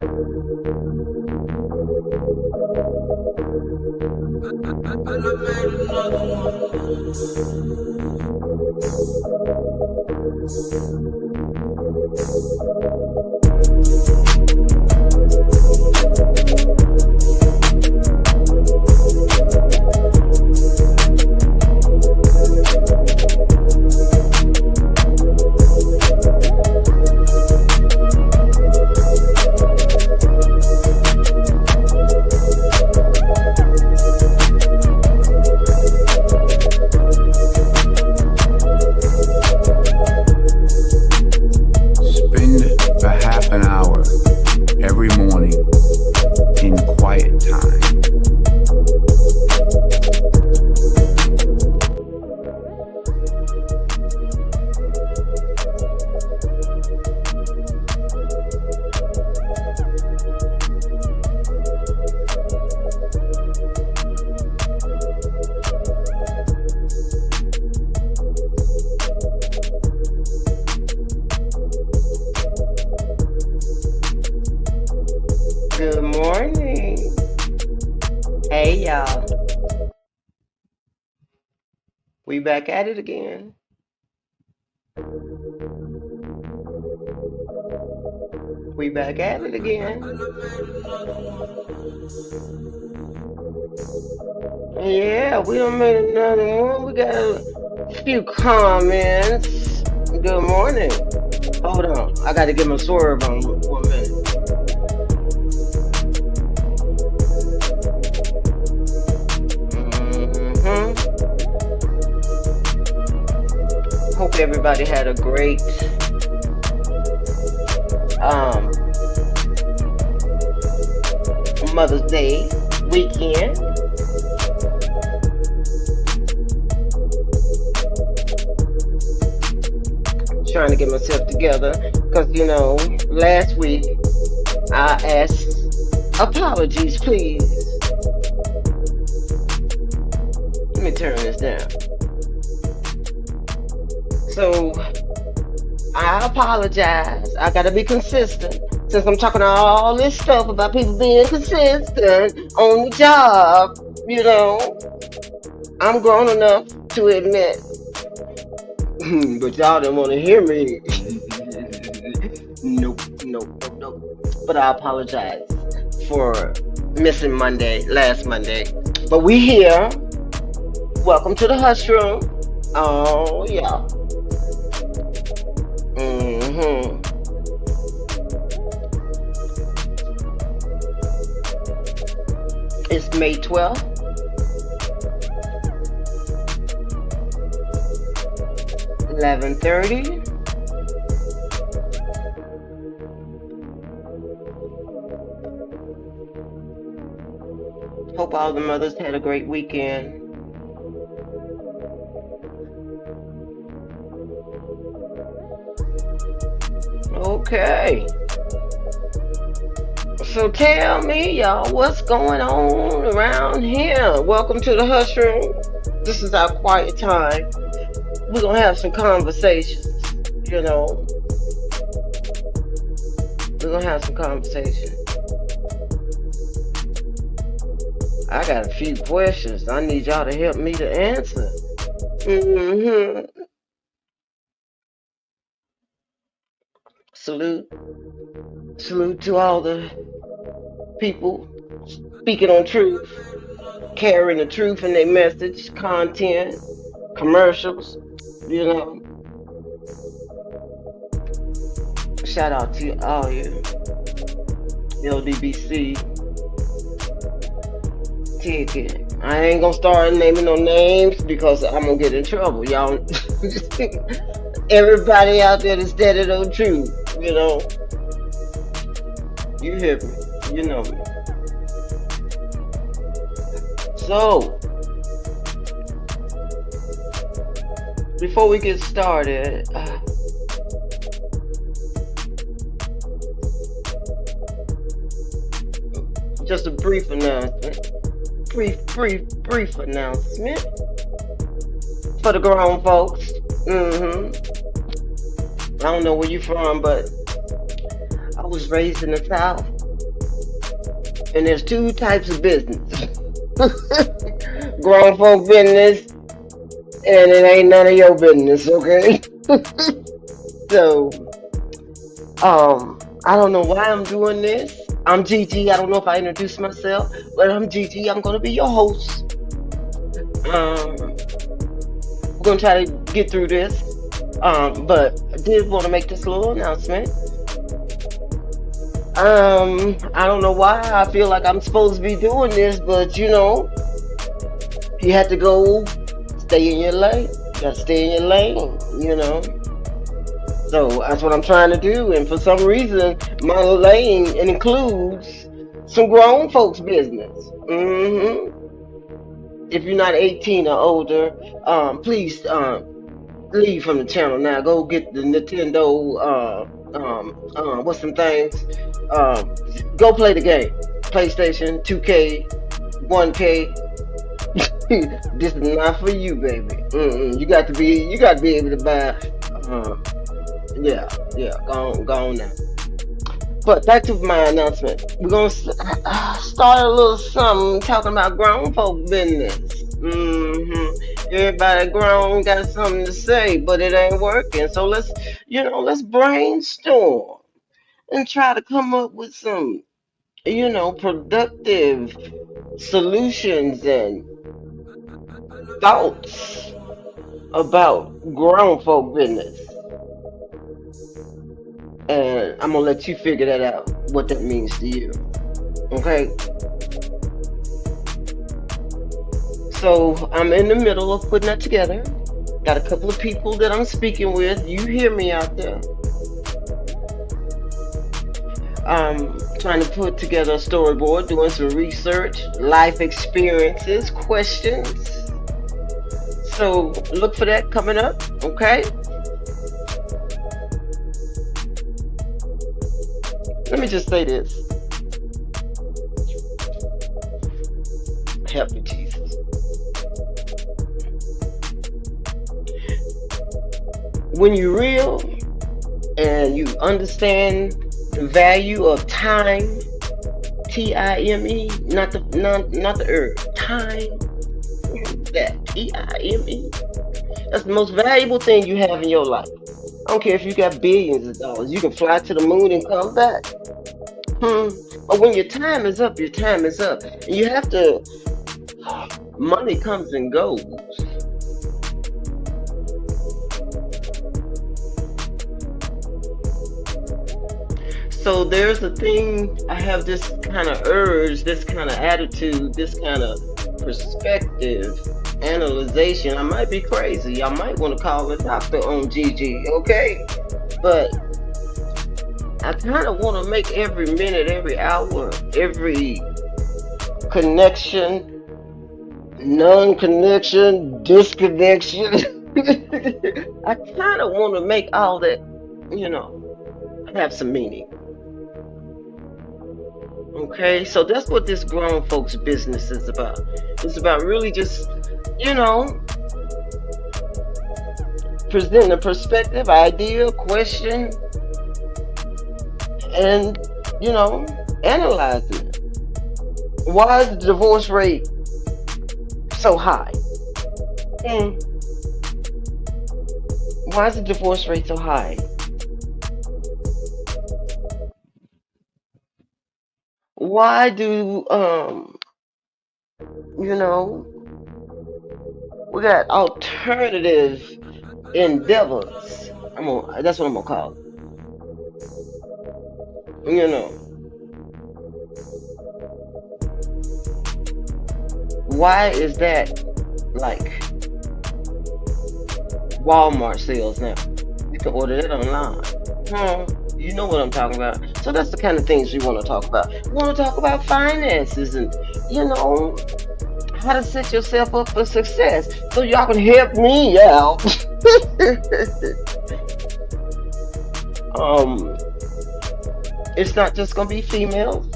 Good morning. Hey, y'all. We back at it again. We back at it again. Yeah, we done made another one. We got a few comments. Good morning. Hold on. I got to get my swerve on 1 minute. Hope everybody had a great Mother's Day weekend. Trying to get myself together because, you know, last week I asked apologies, please. Let me turn this down. So I apologize. I gotta be consistent since I'm talking all this stuff about people being consistent on the job. You know, I'm grown enough to admit, but y'all didn't want to hear me. Nope. But I apologize for missing last Monday. But we here. Welcome to the hush room. Oh yeah. It's May 12th. $11:30. Hope all the mothers had a great weekend. Okay. So tell me, y'all, what's going on around here? Welcome to the hush room. This is our quiet time. We're going to have some conversations, you know. We're going to have some conversations. I got a few questions I need y'all to help me to answer. Salute to all the people speaking on truth, carrying the truth in their message, content, commercials, you know. Shout out to all you LDBC ticket. I ain't gonna start naming no names because I'm gonna get in trouble, y'all. Everybody out there that's steady on truth, you know. You hear me, you know me. So, before we get started, just a brief announcement. Brief announcement for the grown folks. I don't know where you from, but I was raised in the South. And there's two types of business. Grown folk business, and it ain't none of your business, okay? So, I don't know why I'm doing this. I'm Gigi. I don't know if I introduced myself, but I'm Gigi. I'm gonna be your host. We're gonna try to get through this. But I did want to make this little announcement. I don't know why I feel like I'm supposed to be doing this, but you have to go stay in your lane. You gotta stay in your lane. So that's what I'm trying to do. And for some reason, my lane includes some grown folks business. If you're not 18 or older, please leave from the channel now. Go get the Nintendo. What's some things? Go play the game. PlayStation 2K, 1K. This is not for you, baby. You got to be able to buy. Yeah. Go on now. But back to my announcement. We're gonna start a little something talking about grown folk business. Everybody grown got something to say, but it ain't working. So let's brainstorm and try to come up with some, productive solutions and thoughts about grown folk business. And I'm gonna let you figure that out, what that means to you. Okay? So I'm in the middle of putting that together. Got a couple of people that I'm speaking with. You hear me out there. I'm trying to put together a storyboard, doing some research, life experiences, questions. So look for that coming up, okay? Let me just say this. Help me, Jesus. When you're real and you understand the value of time, T-I-M-E, not the herb, time, that T-I-M-E. That's the most valuable thing you have in your life. I don't care if you got billions of dollars. You can fly to the moon and come back. But when your time is up, your time is up. And you have to, money comes and goes. So there's a thing, I have this kind of urge, this kind of attitude, this kind of perspective, analyzation. I might be crazy. I might want to call a doctor on Gigi, okay? But I kind of want to make every minute, every hour, every connection, non-connection, disconnection. I kind of want to make all that, have some meaning. Okay, so that's what this grown folks business is about. It's about really just, presenting a perspective, idea, question, and, analyzing it. Why is the divorce rate so high? Why is the divorce rate so high? Why do, we got alternative endeavors. That's what I'm gonna call it. Why is that like Walmart sales now? You can order that online. You know what I'm talking about. So that's the kind of things we want to talk about. We want to talk about finances and, how to set yourself up for success. So y'all can help me out. It's not just going to be females.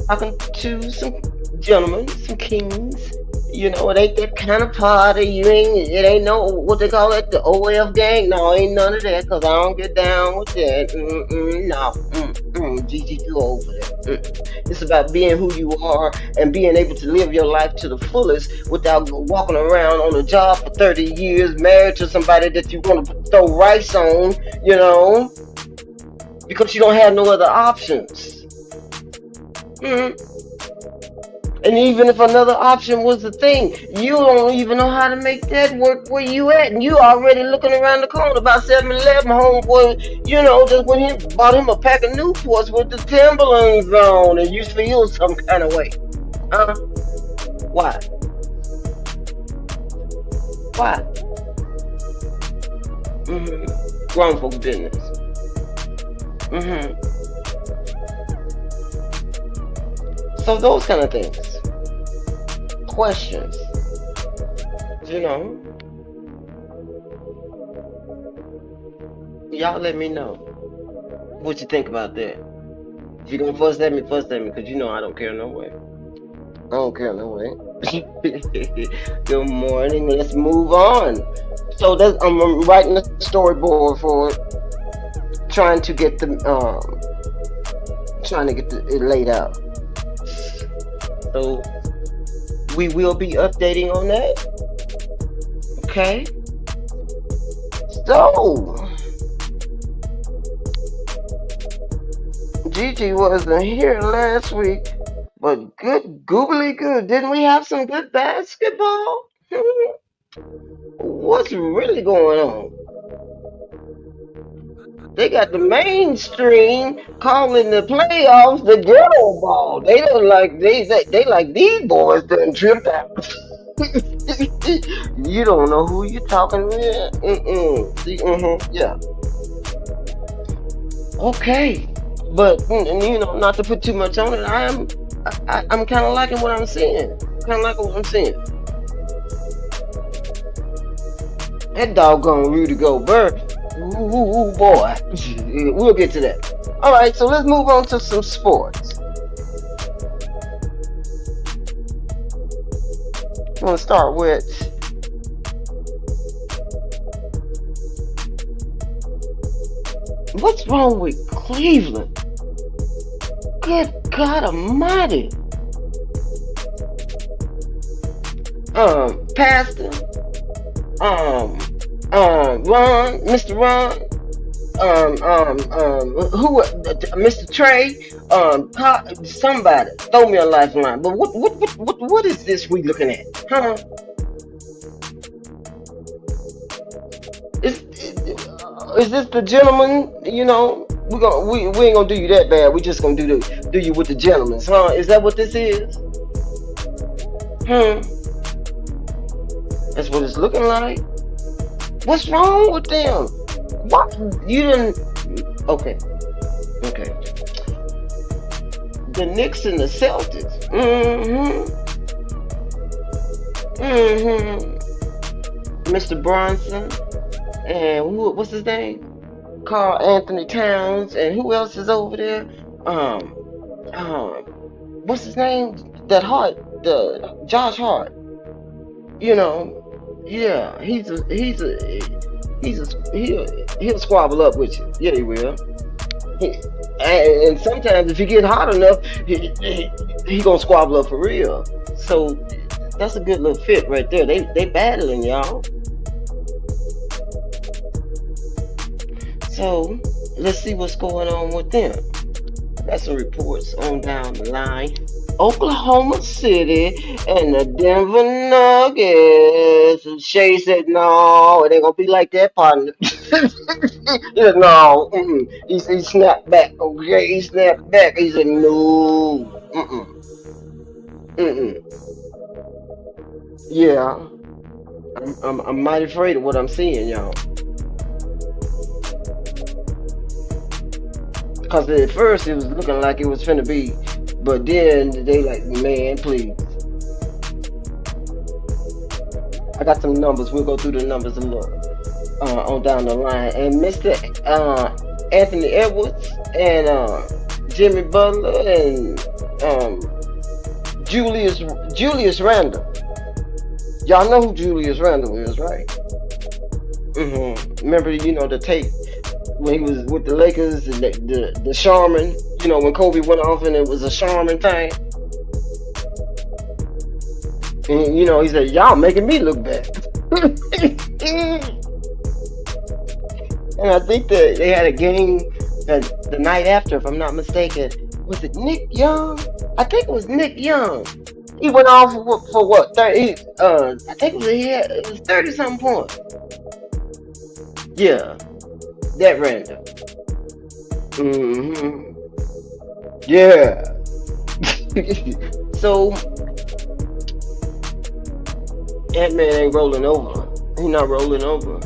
Talking to some gentlemen, some kings, You know, it ain't that kind of party. It ain't no, what they call it, the OF gang. No, ain't none of that, cause I don't get down with that. No, Gigi, you over there. It's about being who you are and being able to live your life to the fullest without walking around on a job for 30 years, married to somebody that you want to throw rice on, you know, because you don't have no other options. Mm. And even if another option was the thing, you don't even know how to make that work where you at. And you already looking around the corner about 7-Eleven, homeboy, you know, just when he bought him a pack of Newports with the Timberlands on, and you feel some kind of way. Huh? Why? Why? Grown folk business. So those kind of things. Questions. You know. Y'all let me know what you think about that. If you're gonna fuss at me, because you know I don't care no way. I don't care no way. Good morning. Let's move on. So I'm writing a storyboard for it, trying to get it laid out. So we will be updating on that. Okay. So Gigi wasn't here last week, but good googly good. Didn't we have some good basketball? What's really going on? They got the mainstream calling the playoffs the ghetto ball. They don't like they like these boys done tripped out. You don't know who you're talking with. Yeah. Okay. But you know, not to put too much on it, I'm kind of liking what I'm seeing. That doggone Rudy Gobert. Ooh, boy. We'll get to that. All right, so let's move on to some sports. I'm going to start with what's wrong with Cleveland? Good God Almighty. Pastor, Ron, Mr. Ron, who, Mr. Trey, somebody throw me a lifeline. But what is this we looking at, huh? Is this the gentleman? You know, we ain't gonna do you that bad. We just gonna do you with the gentleman, huh? Is that what this is? That's what it's looking like. What's wrong with them? What you didn't? Okay. The Knicks and the Celtics. Mr. Bronson and what's his name? Carl Anthony Towns, and who else is over there? What's his name? That Hart, the Josh Hart. You know, yeah, he'll squabble up with you. Yeah, he will. And sometimes if he get hot enough, he gonna squabble up for real. So that's a good little fit right there. They battling, y'all. So let's see what's going on with them. Got some reports on down the line. Oklahoma City and the Denver Nuggets. And Shay said, no, it ain't gonna be like that, partner. He said, no. He snapped back. Okay, he snapped back. He said, no. Yeah. I'm mighty afraid of what I'm seeing, y'all. Because at first it was looking like it was finna be, but then they like, man, please. I got some numbers. We'll go through the numbers a little on down the line. And Mr. Anthony Edwards and Jimmy Butler and Julius Randle. Y'all know who Julius Randle is, right? Remember, the tape when he was with the Lakers and the Charmin, when Kobe went off and it was a Charmin thing. And, he said, y'all making me look bad. And I think that they had a game the night after, if I'm not mistaken. Was it Nick Young? I think it was Nick Young. He went off for what? 30. I think it was 30-something points. Yeah, that random. Yeah. So that man ain't rolling over. He not rolling over.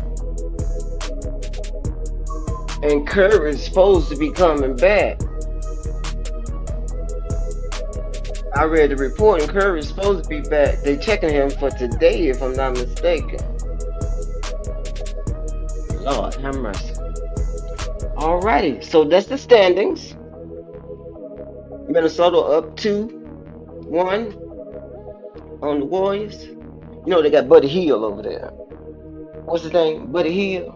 And Curry's supposed to be coming back. I read the report, and Curry's supposed to be back. They checking him for today, if I'm not mistaken. Lord have mercy. Alrighty, so that's the standings. Minnesota up 2-1 on the Warriors. They got Buddy Hield over there. What's his name? Buddy Hield.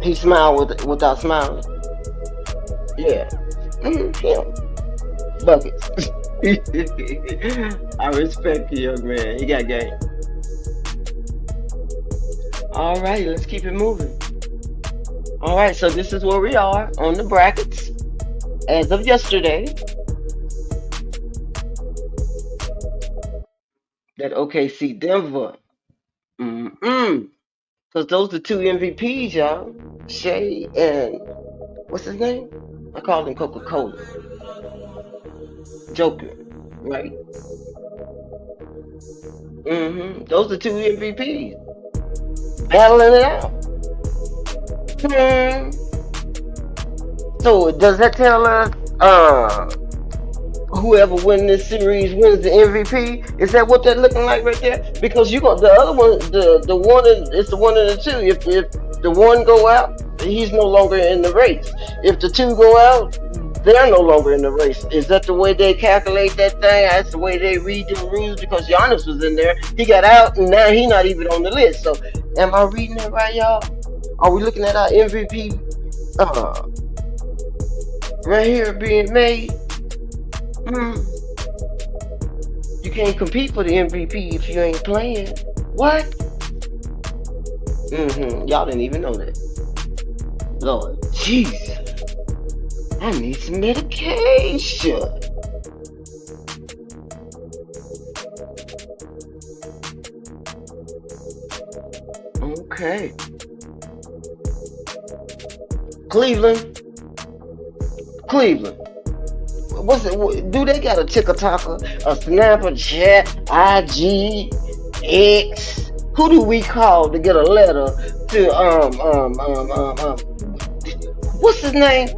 He smiled without smiling. Yeah. Him. Buckets. I respect you, young man. He got game. Alright, let's keep it moving. Alright, so this is where we are on the brackets as of yesterday. That OKC Denver. Because those are two MVPs, y'all. Shea and what's his name? I call him Coca-Cola. Joker, right? Those are two MVPs. Battling it out. So does that tell us whoever wins this series wins the MVP? Is that what they're looking like right there? Because the other one, the one it's the one of the two. If the one go out, he's no longer in the race. If the two go out, they're no longer in the race. Is that the way they calculate that thing? That's the way they read the rules? Because Giannis was in there, he got out, and now he's not even on the list. So, am I reading that right, y'all? Are we looking at our MVP right here being made? You can't compete for the MVP if you ain't playing. What? Y'all didn't even know that. Lord Jesus. I need some medication. Okay. Cleveland. What's it? Do they got a TikToker, a Snapchat, IG, X? Who do we call to get a letter to what's his name?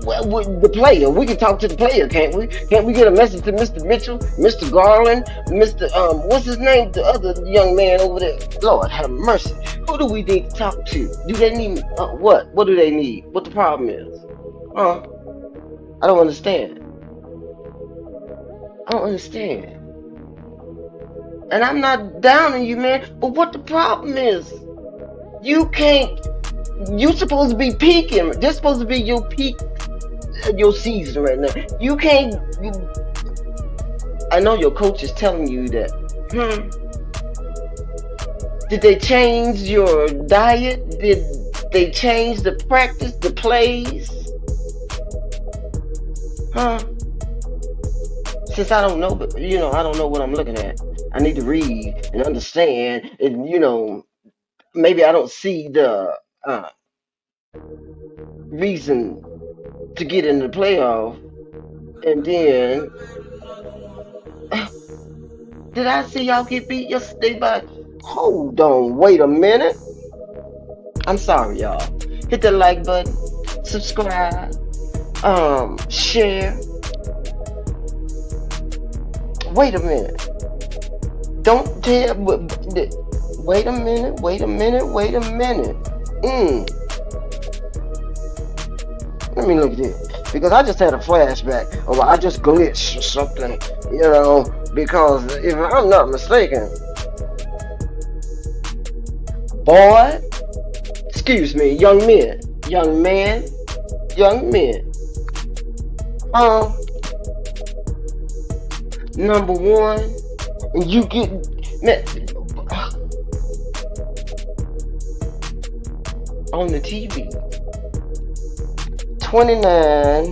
Well, the player. We can talk to the player, can't we? Can't we get a message to Mr. Mitchell, Mr. Garland, Mr. What's his name? The other young man over there. Lord have mercy. Who do we need to talk to? Do they need what? What do they need? What the problem is? I don't understand. And I'm not downing you, man. But what the problem is? You supposed to be peaking. This supposed to be your peak, your season right now. You can't. I know your coach is telling you that. Did they change your diet? Did they change the practice, the plays? Since I don't know, but I don't know what I'm looking at. I need to read and understand, and maybe I don't see the reason to get in the playoff. And then, did I see y'all get beat yesterday by? Hold on, wait a minute. I'm sorry, y'all. Hit the like button, subscribe, share. Wait a minute. Don't tell. Wait a minute. Let me look at this. Because I just had a flashback, or I just glitched or something, because if I'm not mistaken, boy, excuse me, young men, um, number one, and you get, man, on the TV, 29,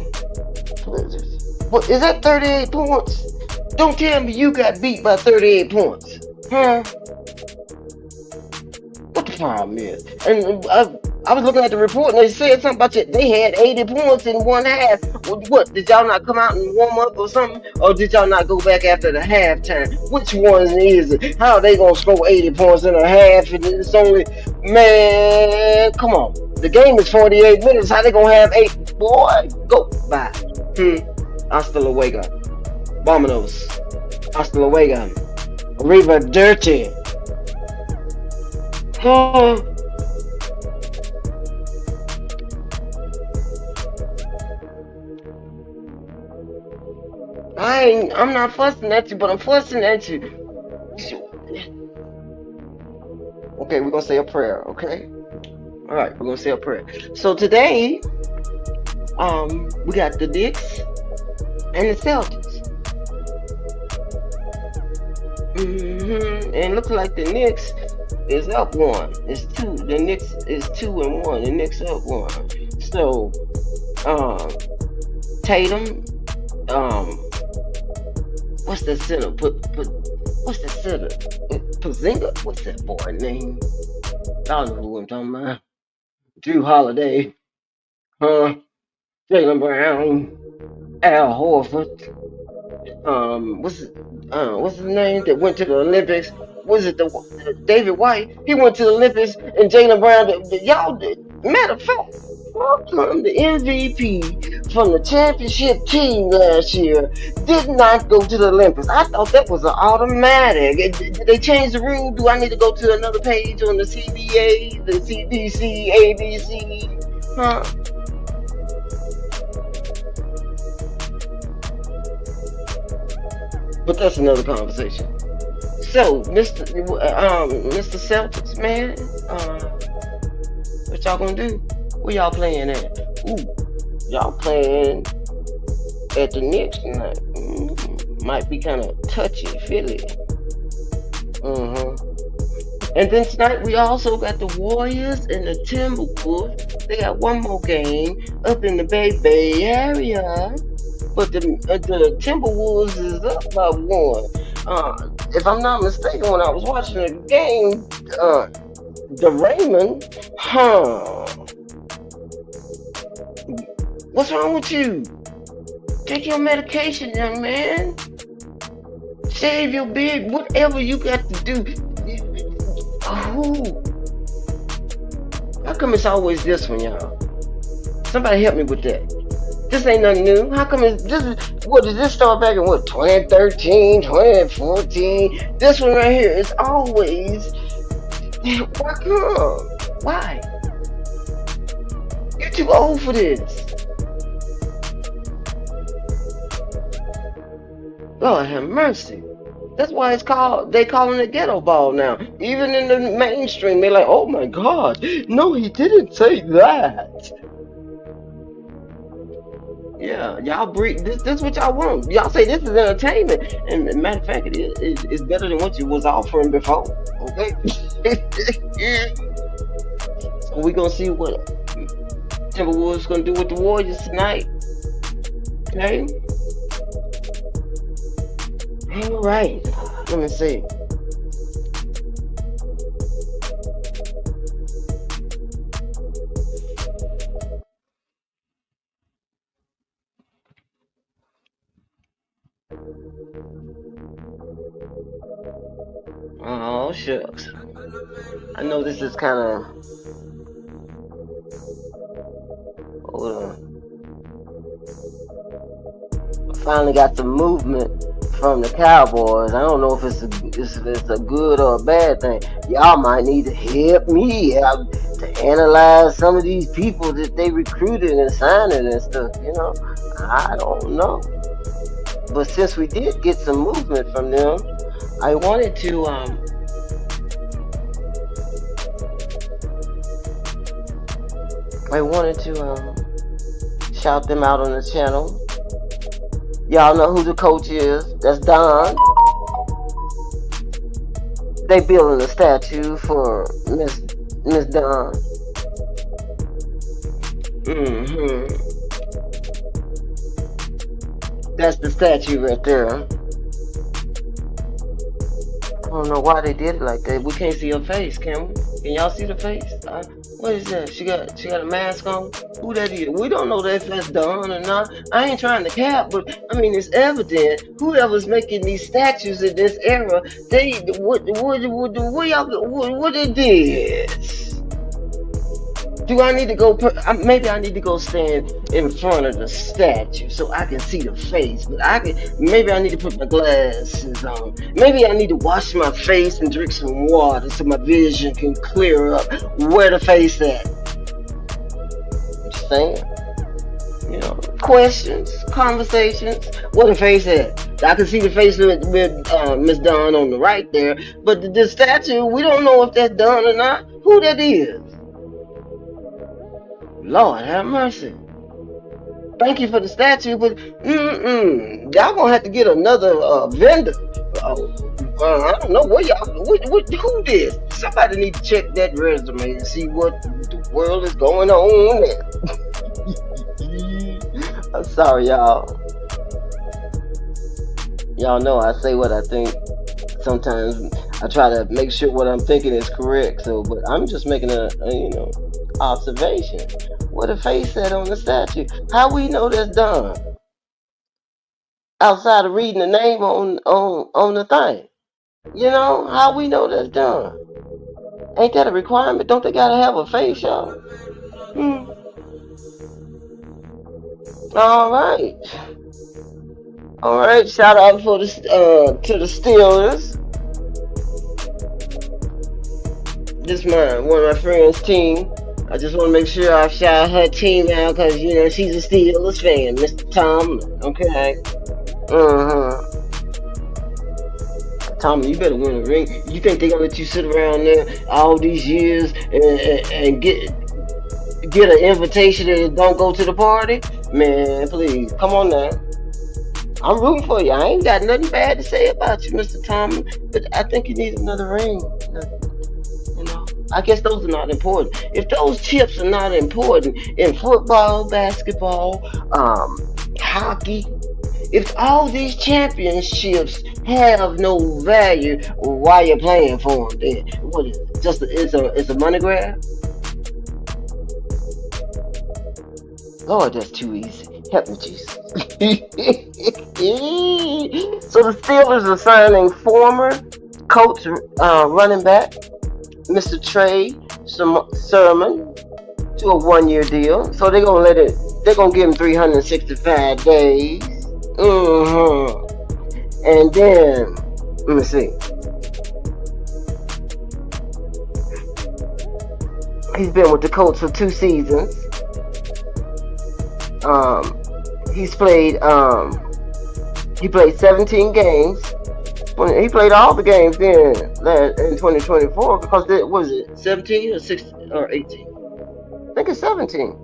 what is this? What, is that 38 points? Don't tell me you got beat by 38 points, huh? What the problem is? And I was looking at the report and they said something about they had 80 points in one half. What, did y'all not come out and warm up or something? Or did y'all not go back after the halftime? Which one is it? How are they going to score 80 points in a half and it's only, man, come on. The game is 48 minutes. How they going to have 8? Boy, go. Bye. Hasta luego. Vámonos. Hasta luego. Arriva dirty. I'm not fussing at you, but I'm fussing at you. Okay, we're gonna say a prayer, okay? Alright, we're gonna say a prayer. So today, we got the Knicks and the Celtics. And it looks like the Knicks is up 1. It's 2. The Knicks is 2-1. The Knicks up 1. So, Tatum, what's the center? What's the center? Pozinga? What's that boy name? Y'all know who I'm talking about. Drew Holiday. Jaylen Brown. Al Horford. What's his name that went to the Olympics? Was it the David White? He went to the Olympics, and Jaylen Brown. Y'all did. Matter of fact, welcome the MVP from the championship team last year did not go to the Olympics. I thought that was an automatic. Did they change the rule? Do I need to go to another page on the CBA, the CBC, ABC? Huh? But that's another conversation. So, Mr. Celtics, man, what y'all gonna do? Where y'all playing at? Ooh, y'all playing at the Knicks tonight. Might be kind of touchy, feely. And then tonight we also got the Warriors and the Timberwolves. They got one more game up in the Bay Area. But the Timberwolves is up by 1. If I'm not mistaken, when I was watching the game, the Raymond, what's wrong with you? Take your medication, young man. Shave your beard, whatever you got to do. How come it's always this one, y'all? Somebody help me with that. This ain't nothing new. How come did this start back in 2013, 2014? This one right here is always, why come? Why? You're too old for this. Lord have mercy. That's why they calling it ghetto ball now. Even in the mainstream, they're like, oh my God, no, he didn't say that. Yeah, y'all breathe. This is what y'all want. Y'all say this is entertainment, and matter of fact, it's better than what you was offering before. Okay. So we gonna see what Timberwolves gonna do with the Warriors tonight. Okay. All right. Let me see. Oh shucks. I know this is kind of. Hold on. I finally got some movement from the Cowboys. I don't know if it's a good or a bad thing. Y'all might need to help me out. to analyze some of these people that they recruited and signing and stuff. I don't know. But since we did get some movement from them, I wanted to shout them out on the channel. Y'all know who the coach is. That's Don. They building a statue for Miss Don. That's the statue right there. I don't know why they did it like that. We can't see her face, can we? Can y'all see the face? What is that? She got a mask on? Who that is? We don't know if that's Dawn or not. I ain't trying to cap, but I mean it's evident. Whoever's making these statues in this era, what it is? Do I need to go? Maybe I need to go stand in front of the statue so I can see the face. But maybe I need to put my glasses on. Maybe I need to wash my face and drink some water so my vision can clear up. Where the face at? I'm just saying. Questions, conversations. Where the face at? I can see the face with Miss Dawn on the right there, but the statue, we don't know if that's Dawn or not. Who that is? Lord have mercy. Thank you for the statue, but y'all gonna have to get another vendor. I don't know where y'all. Who this? Somebody need to check that resume and see what the world is going on there. I'm sorry, y'all. Y'all know I say what I think. Sometimes I try to make sure what I'm thinking is correct. But I'm just making a observation. What a face said on the statue. How we know that's done? Outside of reading the name on the thing. How we know that's done? Ain't that a requirement? Don't they gotta have a face, y'all? All right. Shout out to the Steelers. This one of my friends' team. I just want to make sure I shout her team out because, she's a Steelers fan. Mr. Tom, okay? Tommy, you better win a ring. You think they're going to let you sit around there all these years and get an invitation and don't go to the party? Man, please, come on now. I'm rooting for you. I ain't got nothing bad to say about you, Mr. Tommy, but I think you need another ring. I guess those are not important. If those chips are not important in football, basketball, hockey, if all these championships have no value, why you playing for them then? What is it? It's a money grab? Lord, that's too easy. Help me, Jesus. So the Steelers are signing former coach running back Mr. Trey Sermon to a 1-year deal. So they're gonna give him 365 days. And then let me see. He's been with the Colts for 2 seasons. He played 17 games. He played all the games in 2024 because what was it, 17 or 16 or 18? I think it's 17.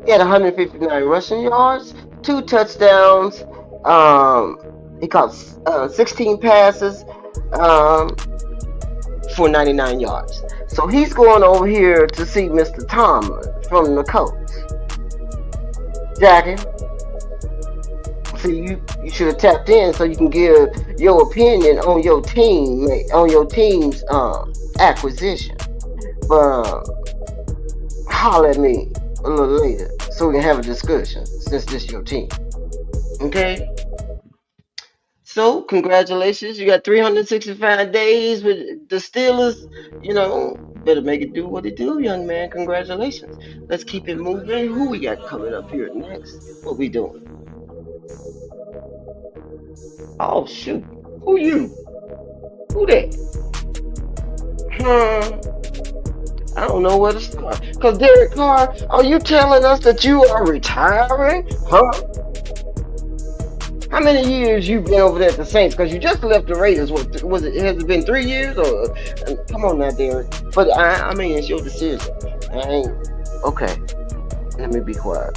He had 159 rushing yards, 2 touchdowns. He caught 16 passes for 99 yards. So he's going over here to see Mr. Tomlin from the Colts. Jackie. So you should have tapped in so you can give your opinion on your team's acquisition. But holler at me a little later so we can have a discussion since this is your team. Okay? So congratulations, you got 365 days with the Steelers. Better make it do what it do, young man. Congratulations. Let's keep it moving. Who we got coming up here next? What we doing? Oh shoot. Who you? Who that? I don't know where to start. Cause Derek Carr, are you telling us that you are retiring? Huh? How many years you been over there at the Saints? Cause you just left the Raiders. What was it? Has it been 3 years? Or come on now, Derek. But I mean, it's your decision. I ain't okay. Let me be quiet.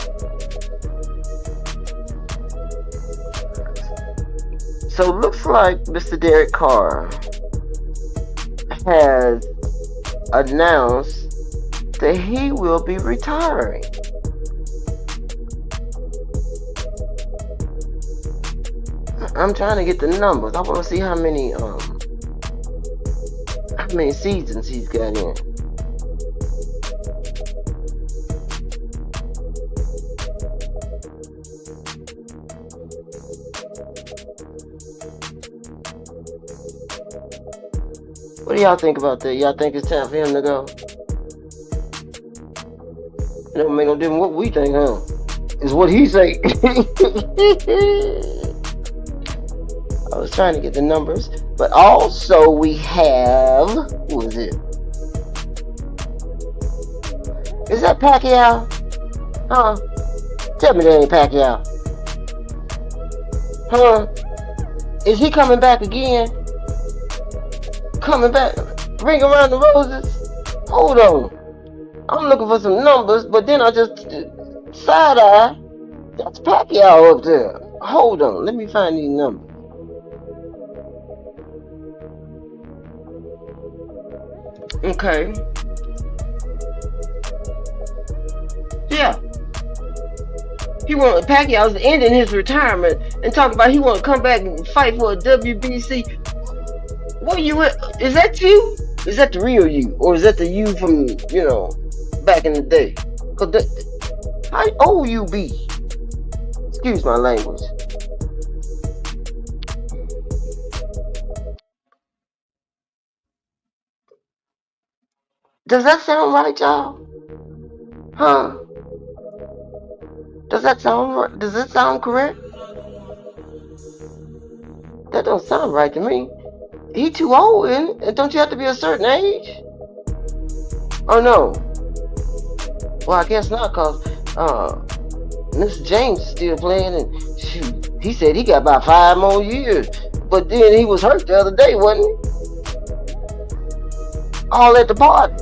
So it looks like Mr. Derek Carr has announced that he will be retiring. I'm trying to get the numbers. I want to see how many seasons he's got in. What do y'all think about that? Y'all think it's time for him to go? It don't make no difference what we think, huh? It's what he say. I was trying to get the numbers. But also we have, who is it? Is that Pacquiao? Huh? Tell me that ain't Pacquiao. Huh? Is he coming back again? Coming back? Ring around the roses? Hold on. I'm looking for some numbers, but then I just side-eye. That's Pacquiao up there. Hold on. Let me find these numbers. Okay. Yeah. Pacquiao's ending his retirement and talking about he want to come back and fight for a WBC. Where you at? Is that you? Is that the real you? Or is that the you from, back in the day? Cause how old you be? Excuse my language. Does that sound right, y'all? Huh? Does that sound right? Does it sound correct? That don't sound right to me. He too old, isn't it? Don't you have to be a certain age? Oh no. Well, I guess not, cause Mr. James is still playing, and shoot, he said he got about 5 more years. But then he was hurt the other day, wasn't he? All at the party.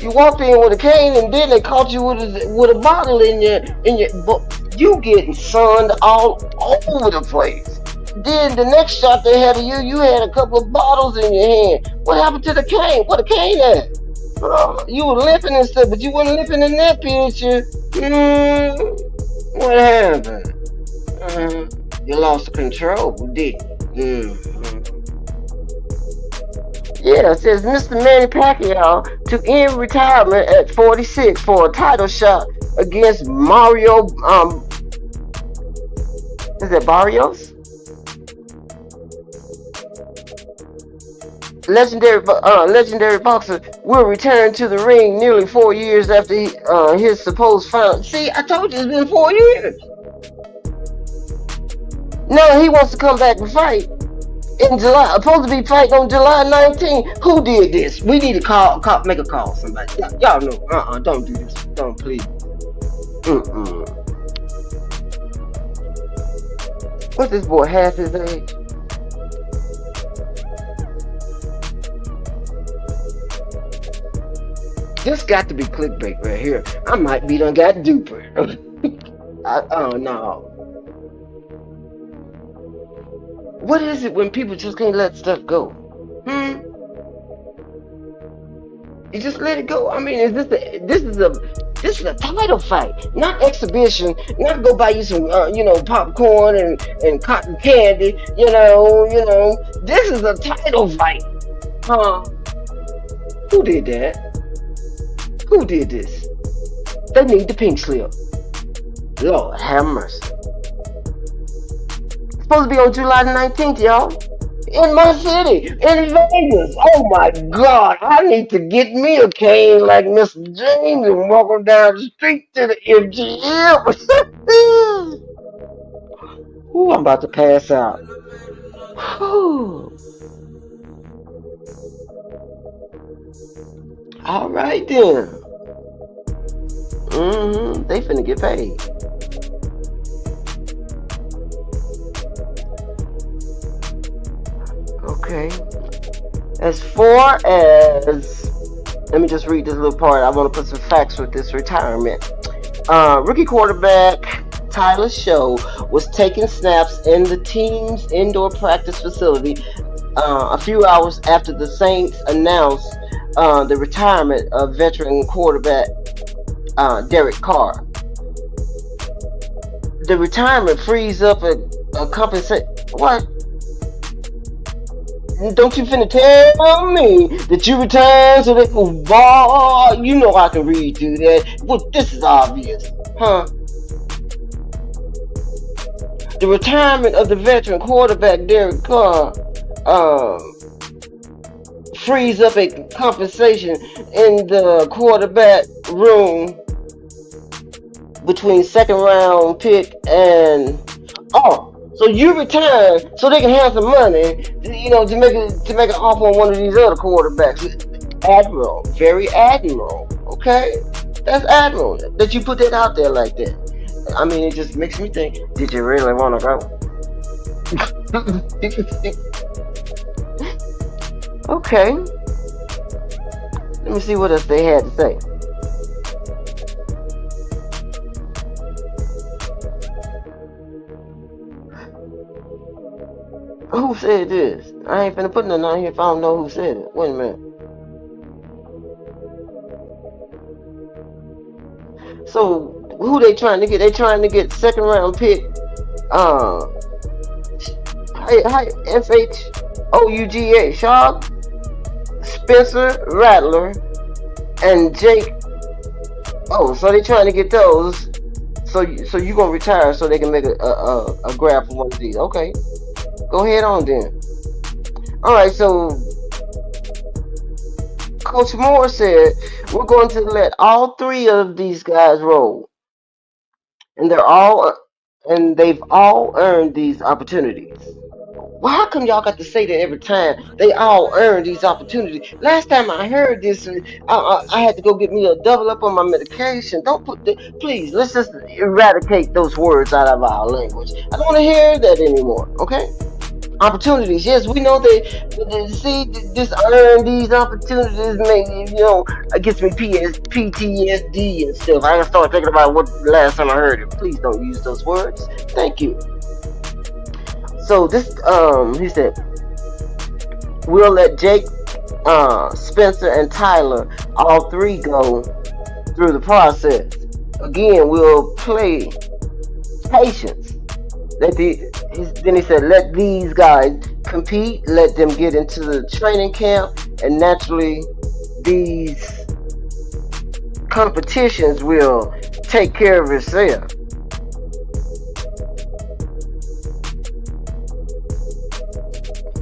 You walked in with a cane, and then they caught you with a bottle in your. You getting sunned all over the place. Then the next shot they had of you, you had a couple of bottles in your hand. What happened to the cane? Where the cane at? You were limping and stuff, but you wasn't limping in that picture. What happened? You lost control, didn't you? Yeah, it says Mr. Manny Pacquiao to end retirement at 46 for a title shot against Mario. Is it Barrios? Legendary boxer will return to the ring nearly 4 years after his supposed final. See, I told you it's been 4 years. Now he wants to come back and fight in July. Supposed to be fighting on July 19th. Who did this? We need to make a call. Somebody. Y'all know. Don't do this. Don't, please. What's this boy, half his age? This got to be clickbait right here. I might be done got duper. Oh no. What is it when people just can't let stuff go? You just let it go. I mean, this is a title fight, not exhibition. Not go buy you some popcorn and cotton candy. This is a title fight. Huh? Who did that? Who did this? They need the pink slip. Lord have mercy. It's supposed to be on July 19th, y'all. In my city, in Vegas. Oh my God, I need to get me a cane like Mr. James and walk him down the street to the MGM. Ooh, I'm about to pass out. Whew. All right then. They finna get paid. Okay. As far as, let me just read this little part. I want to put some facts with this retirement. Rookie quarterback Tyler Show was taking snaps in the team's indoor practice facility a few hours after the Saints announced the retirement of veteran quarterback Derek Carr. The retirement frees up a compensation. What? Don't you finna tell me that you return so they can ball? You know I can read through that. Well, this is obvious, huh? The retirement of the veteran quarterback Derek Carr uh, frees up a compensation in the quarterback room between second round pick and so you return so they can have some money, to make an offer on one of these other quarterbacks. Admiral, very admiral. Okay, that's admiral that you put that out there like that. I mean, it just makes me think: did you really want to go? Okay, let me see what else they had to say. Who said this? I ain't finna put nothing on here if I don't know who said it. Wait a minute. So who they trying to get? They trying to get second round pick. Uh, FHOUGA Sharp, Spencer Rattler, and Jake. Oh, so they trying to get those. So you gonna retire so they can make a grab for one of these? Okay, go ahead on then. All right, so Coach Moore said we're going to let all three of these guys roll, and they've all earned these opportunities. Well, how come y'all got to say that every time? They all earn these opportunities. Last time I heard this, I had to go get me a double up on my medication. Don't put the, please, let's just eradicate those words out of our language. I don't want to hear that anymore, okay? Opportunities, yes, we know that, see, this earn these opportunities, make, gets me PTSD and stuff. I gotta start thinking about what last time I heard it. Please don't use those words. Thank you. So this, he said, we'll let Jake, Spencer, and Tyler, all three go through the process. Again, we'll play patience. Then he said, let these guys compete, let them get into the training camp, and naturally, these competitions will take care of itself.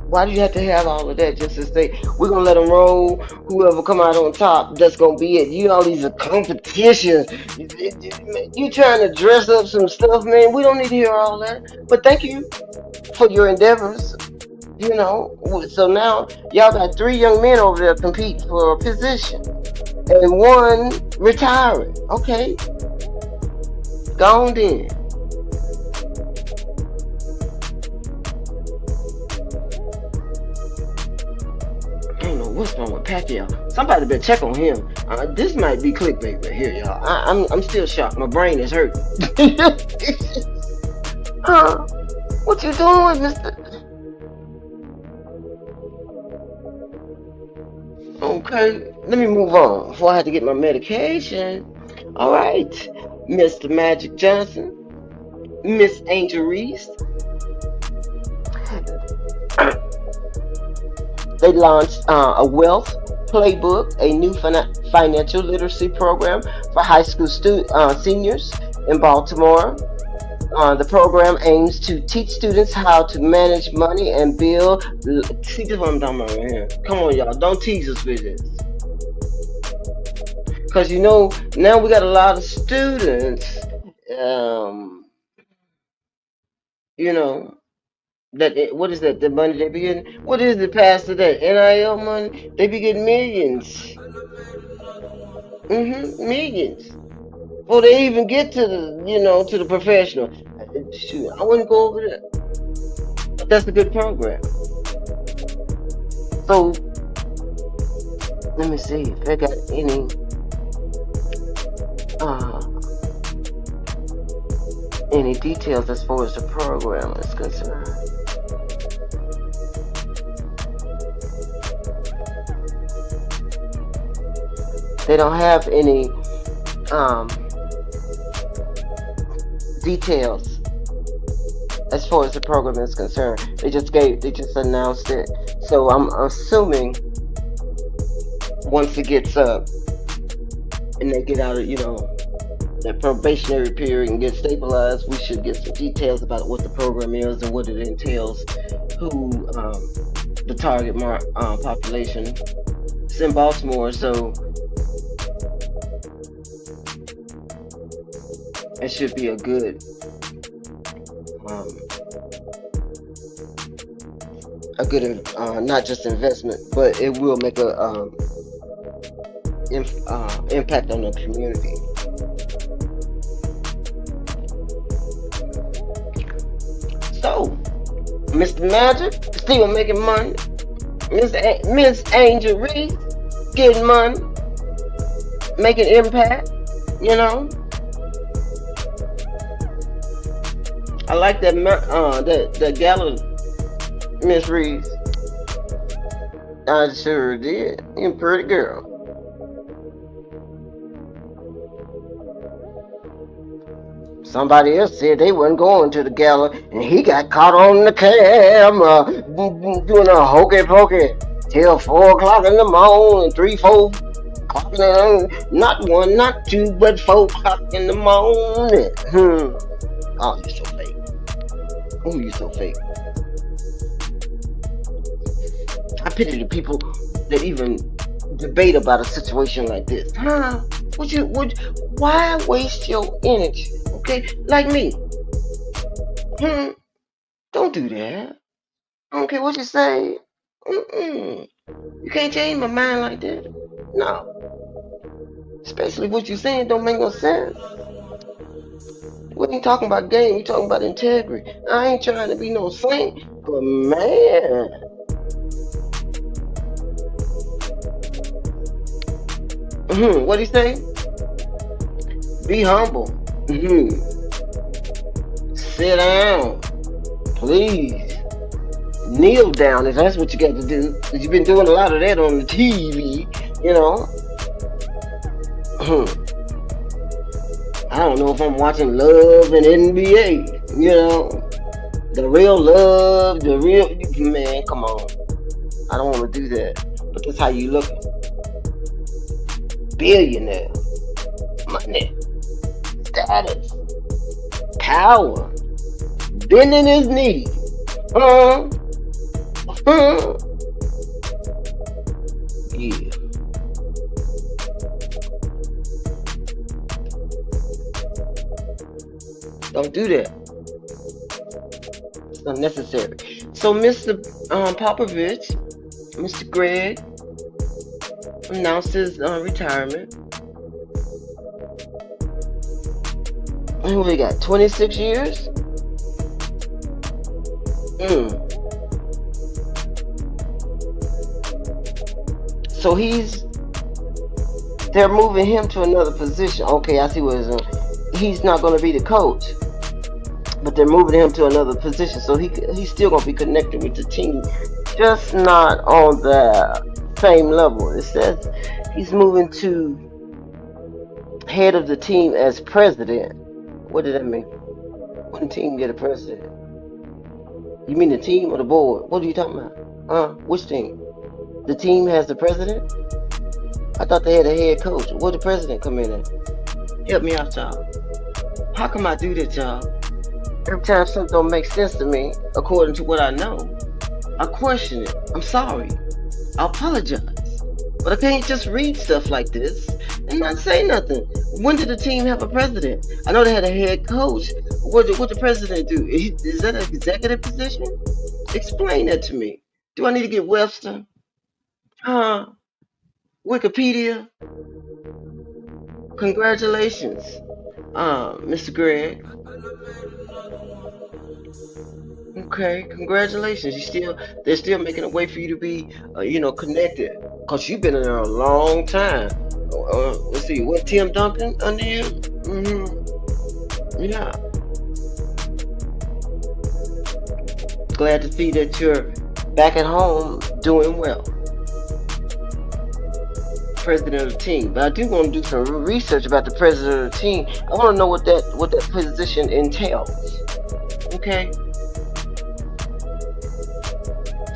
Why do you have to have all of that just to say we're gonna let them roll? Whoever come out on top, that's gonna be it. You all these are competitions. You trying to dress up some stuff, man? We don't need to hear all that. But thank you for your endeavors. So now y'all got three young men over there compete for a position, and one retiring. Okay, go on then. I don't know what's wrong with Pacquiao. Somebody better check on him. This might be clickbait right here, y'all. I'm still shocked. My brain is hurt. What you doing, Mister? Okay, let me move on before I have to get my medication. All right, Mr. Magic Johnson, Miss Angel Reese. They launched a wealth playbook, a new financial literacy program for high school seniors in Baltimore. The program aims to teach students how to manage money and build. See, this is what I'm talking about right here. Come on, y'all. Don't tease us with this. Because, now we got a lot of students, um, you know, what is that? The money they be getting? What is it past that? NIL money? They be getting millions. Millions. Before they even get to to the professional. Shoot, I wouldn't go over there. But that's a good program. So let me see if I got uh any details as far as the program is concerned. They don't have any um details as far as the program is concerned. They just announced it. So I'm assuming once it gets up and they get out of, that probationary period and get stabilized, we should get some details about what the program is and what it entails, who the target population. It's in Baltimore, so it should be um, a good not just investment, but it will make a impact on the community. So, Mr. Magic still making money. Miss Angel Reese getting money, making impact. I like that gala, Miss Reese. I sure did. You a pretty girl. Somebody else said they wasn't going to the gala, and he got caught on the camera doing a hokey pokey till 4 o'clock in the morning, 3, 4 o'clock in the not one, not two, but 4 o'clock in the morning. Oh, you so fake. Oh, you so fake. I pity the people that even debate about a situation like this. Why waste your energy? Okay, like me. Don't do that. I don't care what you say. You can't change my mind like that. No. Especially what you saying don't make no sense. We ain't talking about game, we talking about integrity. I ain't trying to be no saint, but man. What do you say? Be humble. Sit down. Please. Kneel down if that's what you got to do. Because you've been doing a lot of that on the TV, I don't know if I'm watching Love and NBA, the real love, the real, man, come on. I don't want to do that. But that's how you look. Billionaire. Money. Status. Power. Bending his knee. Yeah. Don't do that. It's unnecessary. So Mr. Popovich, Mr. Greg, announced his retirement. And what we got? 26 years? So they're moving him to another position. Okay, I see what it's he's not going to be the coach, but they're moving him to another position. So he's still going to be connected with the team, just not on the same level. It says he's moving to head of the team as president. What did that mean? When the team get a president? You mean the team or the board? What are you talking about? Which team? The team has the president? I thought they had a head coach. Where the president come in at? Help me out, y'all. How come I do that, y'all? Every time something don't make sense to me, according to what I know, I question it. I'm sorry. I apologize. But I can't just read stuff like this and not say nothing. When did the team have a president? I know they had a head coach. What the president do? Is that an executive position? Explain that to me. Do I need to get Webster? Wikipedia? Congratulations, Mr. Greg. Okay, congratulations. They're still making a way for you to be, connected. Cause you've been in there a long time. Let's see, what Tim Duncan under you? Yeah. Glad to see that you're back at home doing well. President of the team. But I do want to do some research about the president of the team. I want to know what that position entails. Okay.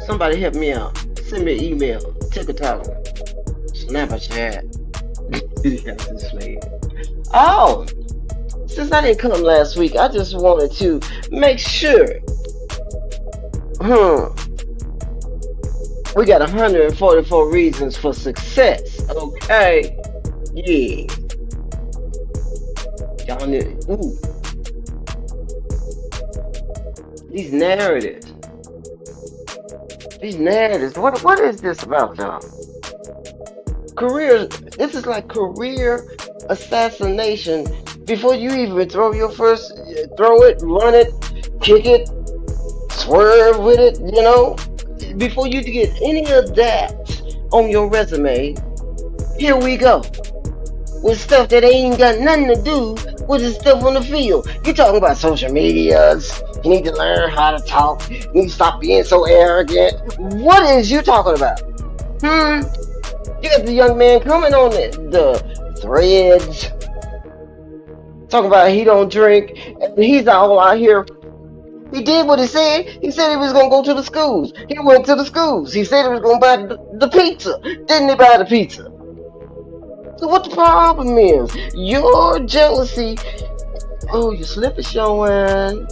Somebody help me out. Send me an email. TikTok. Snapchat. Oh, since I didn't come last week, I just wanted to make sure. We got 144 reasons for success. Okay. Yeah. Y'all need. Ooh. These narratives. These narratives. What is this about, y'all? Career. This is like career assassination. Before you even throw it, run it, kick it, swerve with it, before you get any of that on your resume, here we go with stuff that ain't got nothing to do with the stuff on the field. You're talking about social medias. You need to learn how to talk. You need to stop being so arrogant. What is you talking about? You got the young man coming on the threads talking about he don't drink and he's all out here. He did what he said. He said he was going to go to the schools. He went to the schools. He said he was going to buy the pizza. Didn't he buy the pizza? So what the problem is? Your jealousy. Oh, your slip is showing.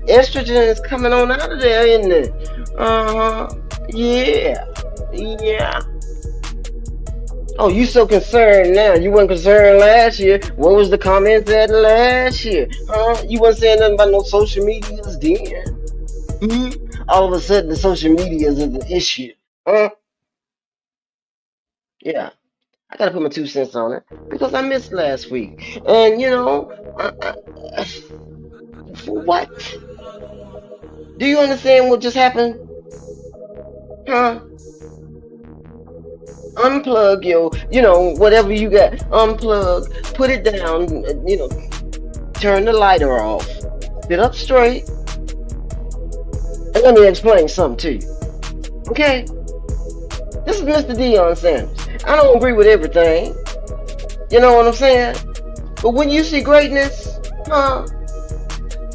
Estrogen is coming on out of there, isn't it? Yeah. Oh, you so concerned now. You weren't concerned last year. What was the comments at last year? You wasn't saying nothing about no social medias then. All of a sudden, the social medias is an issue. Yeah. I gotta put my 2 cents on it because I missed last week. And what? Do you understand what just happened? Unplug whatever you got. Unplug, put it down, turn the lighter off, sit up straight, and let me explain something to you. Okay? This is Mr. Deion Sanders. I don't agree with everything. You know what I'm saying? But when you see greatness,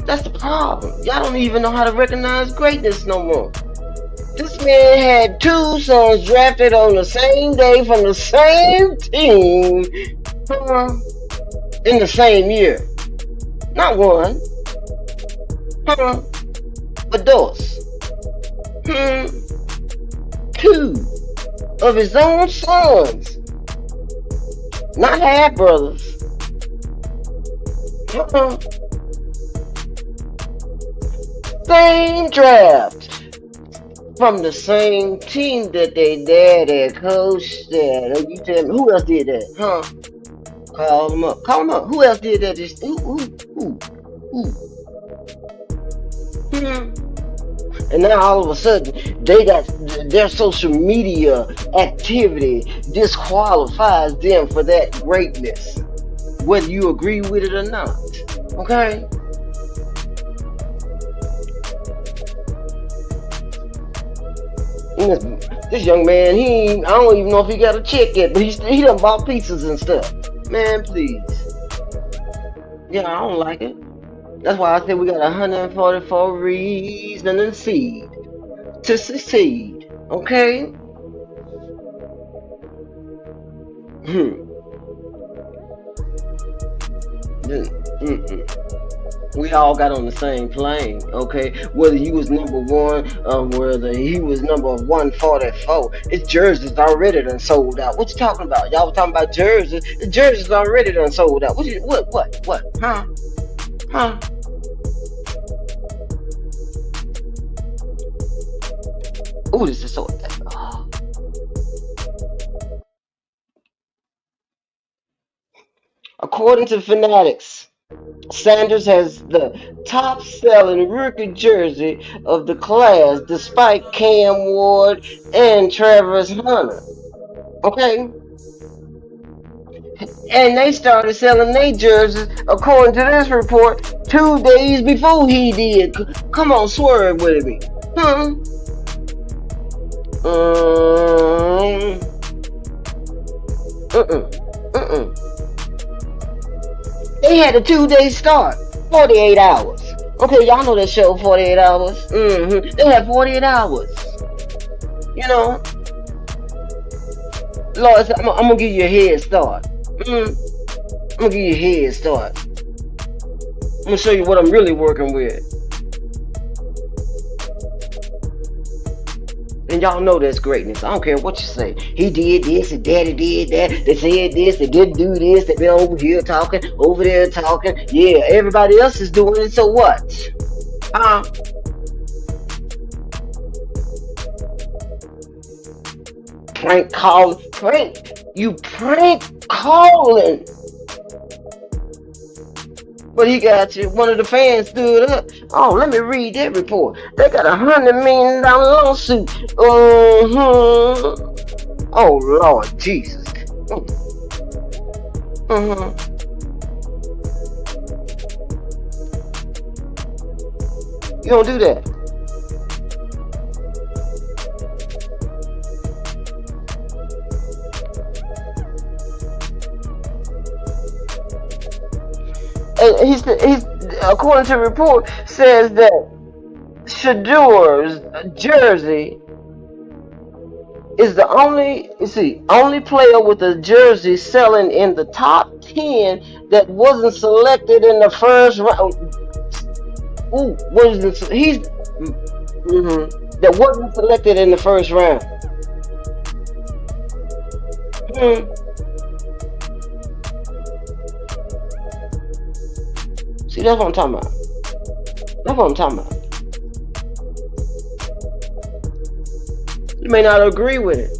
that's the problem. Y'all don't even know how to recognize greatness no more. This man had 2 sons drafted on the same day from the same team in the same year. Not one, but dos. 2 of his own sons, not half brothers. Same draft. From the same team that they dad had coached that. You tell me who else did that? Call them up. Call them up. Who else did that? Who? And now all of a sudden they got their social media activity disqualifies them for that greatness, whether you agree with it or not. Okay? This young man, I don't even know if he got a check yet, but he done bought pizzas and stuff. Man, please. Yeah, I don't like it. That's why I said we got 144 reasons to succeed. Okay? We all got on the same plane, okay? Whether you was number 1 or whether he was number 144, his jerseys already done sold out. What you talking about? Y'all was talking about jerseys. The jerseys already done sold out. What? Huh? Ooh, this is so. According to Fanatics, Sanders has the top selling rookie jersey of the class despite Cam Ward and Travis Hunter. Okay? And they started selling their jerseys, according to this report, 2 days before he did. Come on, swerve with me. Huh? Um, uh-uh. They had a 2-day start, 48 hours. Okay, y'all know that show, 48 hours. They had 48 hours. You know, Lord, I'm gonna give you a head start. I'm gonna give you a head start. I'm gonna show you what I'm really working with. And y'all know that's greatness. I don't care what you say. He did this, and daddy did that. They said this, they didn't do this. They been over here talking, over there talking. Yeah, everybody else is doing it, so what? Huh? Prank calling. You prank calling. But he got you. One of the fans stood up. Oh, let me read that report. They got $100 million lawsuit. Oh Lord Jesus. You don't do that. And he's according to the report says that Shadur's jersey is the only player with a jersey selling in the top 10 that wasn't selected in the first round. That wasn't selected in the first round. See, that's what I'm talking about. That's what I'm talking about. You may not agree with it,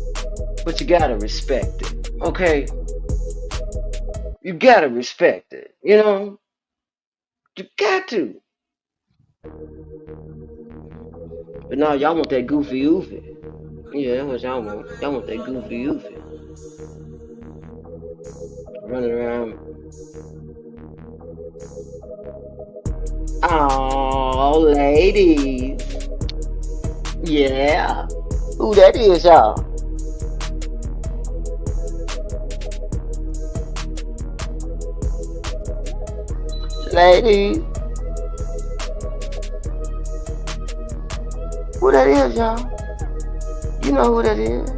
but you gotta respect it. Okay? You gotta respect it. You know? You got to. But now y'all want that goofy oofy. Yeah, that's what y'all want. Y'all want that goofy oofy. Running around. Oh, ladies. Yeah. Who that is, y'all? Ladies. Who that is, y'all? You know who that is.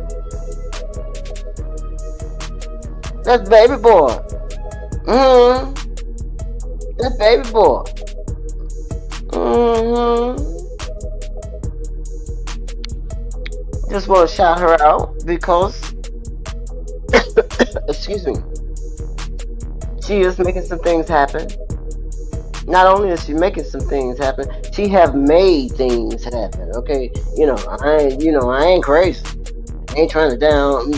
That's Baby Boy. That's Baby Boy. Just want to shout her out because, excuse me, she is making some things happen. Not only is she making some things happen, she have made things happen. Okay, I ain't crazy. I ain't trying to down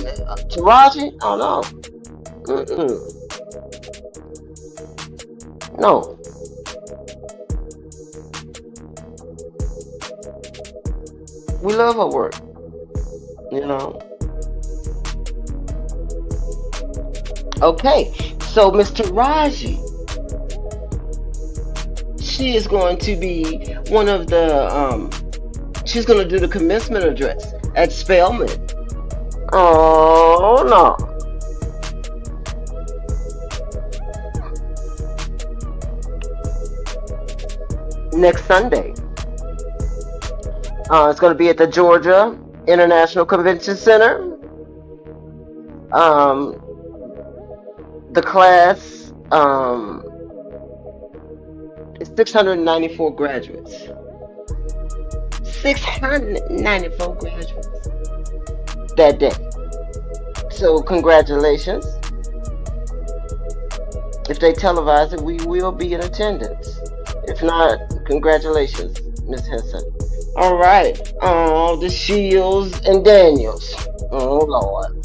Taraji. Oh no, no. We love her work. Okay, so Miss Taraji, she is going to be one of the, she's going to do the commencement address at Spelman. Oh, no. Next Sunday. It's going to be at the Georgia International Convention Center. The class is 694 graduates. 694 graduates that day. So congratulations. If they televise it, we will be in attendance. If not, congratulations, Ms. Henson. All right. Oh, the Shields and Daniels. Oh, Lord.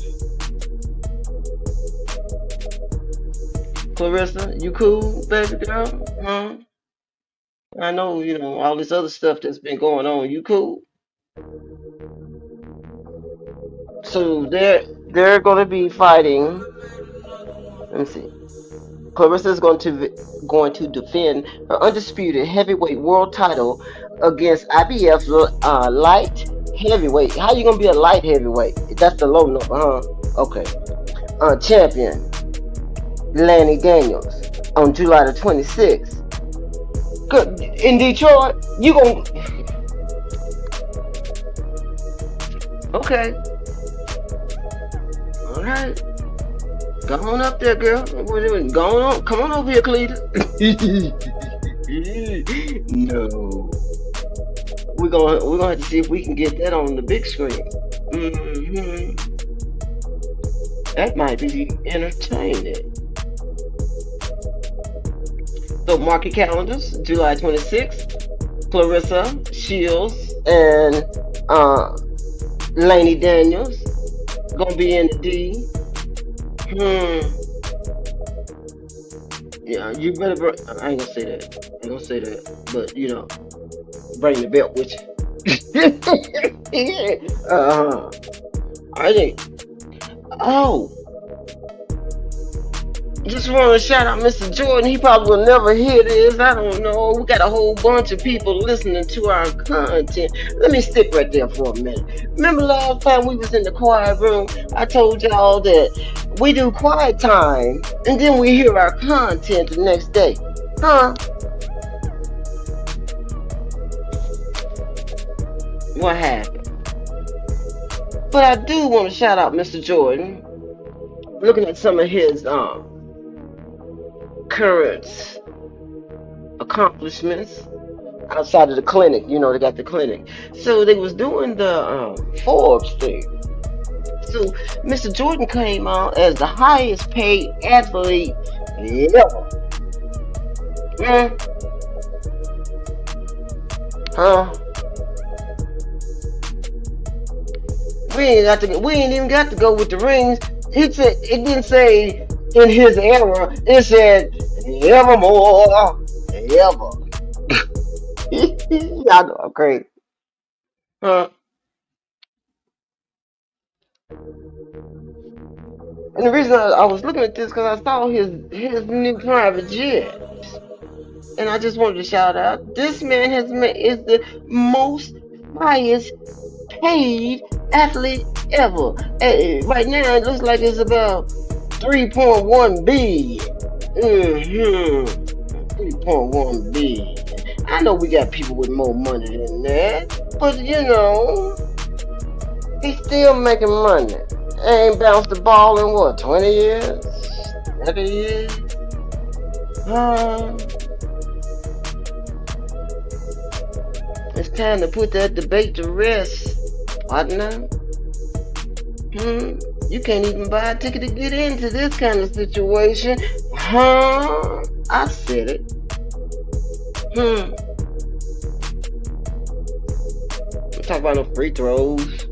Clarissa, you cool, baby girl? Huh? I know, all this other stuff that's been going on. You cool? So they're gonna be fighting. Let me see. Clarissa is going to defend her undisputed heavyweight world title against IBF light heavyweight. How you gonna be a light heavyweight? That's the low number, huh? Okay. Champion Lanny Daniels on July the 26th. Good. In Detroit, you gonna okay? All right. Go on up there, girl. Go on. Come on over here, Cleta. No. We're gonna have to see if we can get that on the big screen. That might be entertaining. So mark your calendars. July 26th. Clarissa Shields and Laney Daniels gonna be in the D. Yeah, you better. I ain't gonna say that. I ain't gonna say that. But bring the belt with you. I think. Oh, just want to shout out Mr. Jordan. He probably will never hear this. I don't know. We got a whole bunch of people listening to our content. Let me stick right there for a minute. Remember last time we was in the quiet room? I told y'all that we do quiet time and then we hear our content the next day. Huh? What happened? But I do want to shout out Mr. Jordan. Looking at some of his current accomplishments outside of the clinic. They got the clinic. So they was doing the Forbes thing. So Mr. Jordan came out as the highest paid athlete ever. Huh? We ain't even got to go with the rings. It didn't say in his era. It said evermore, ever. Y'all know I'm crazy. Huh? And the reason I was looking at this because I saw his new private jet, and I just wanted to shout out. This man is the most highest paid athlete ever. Right now, it looks like it's about 3.1 billion. 3.1 billion. I know we got people with more money than that, but he's still making money. Ain't bounced the ball in what, 20 years? 30 years? It's time to put that debate to rest, partner. You can't even buy a ticket to get into this kind of situation. I said it. Don't talk about no free throws.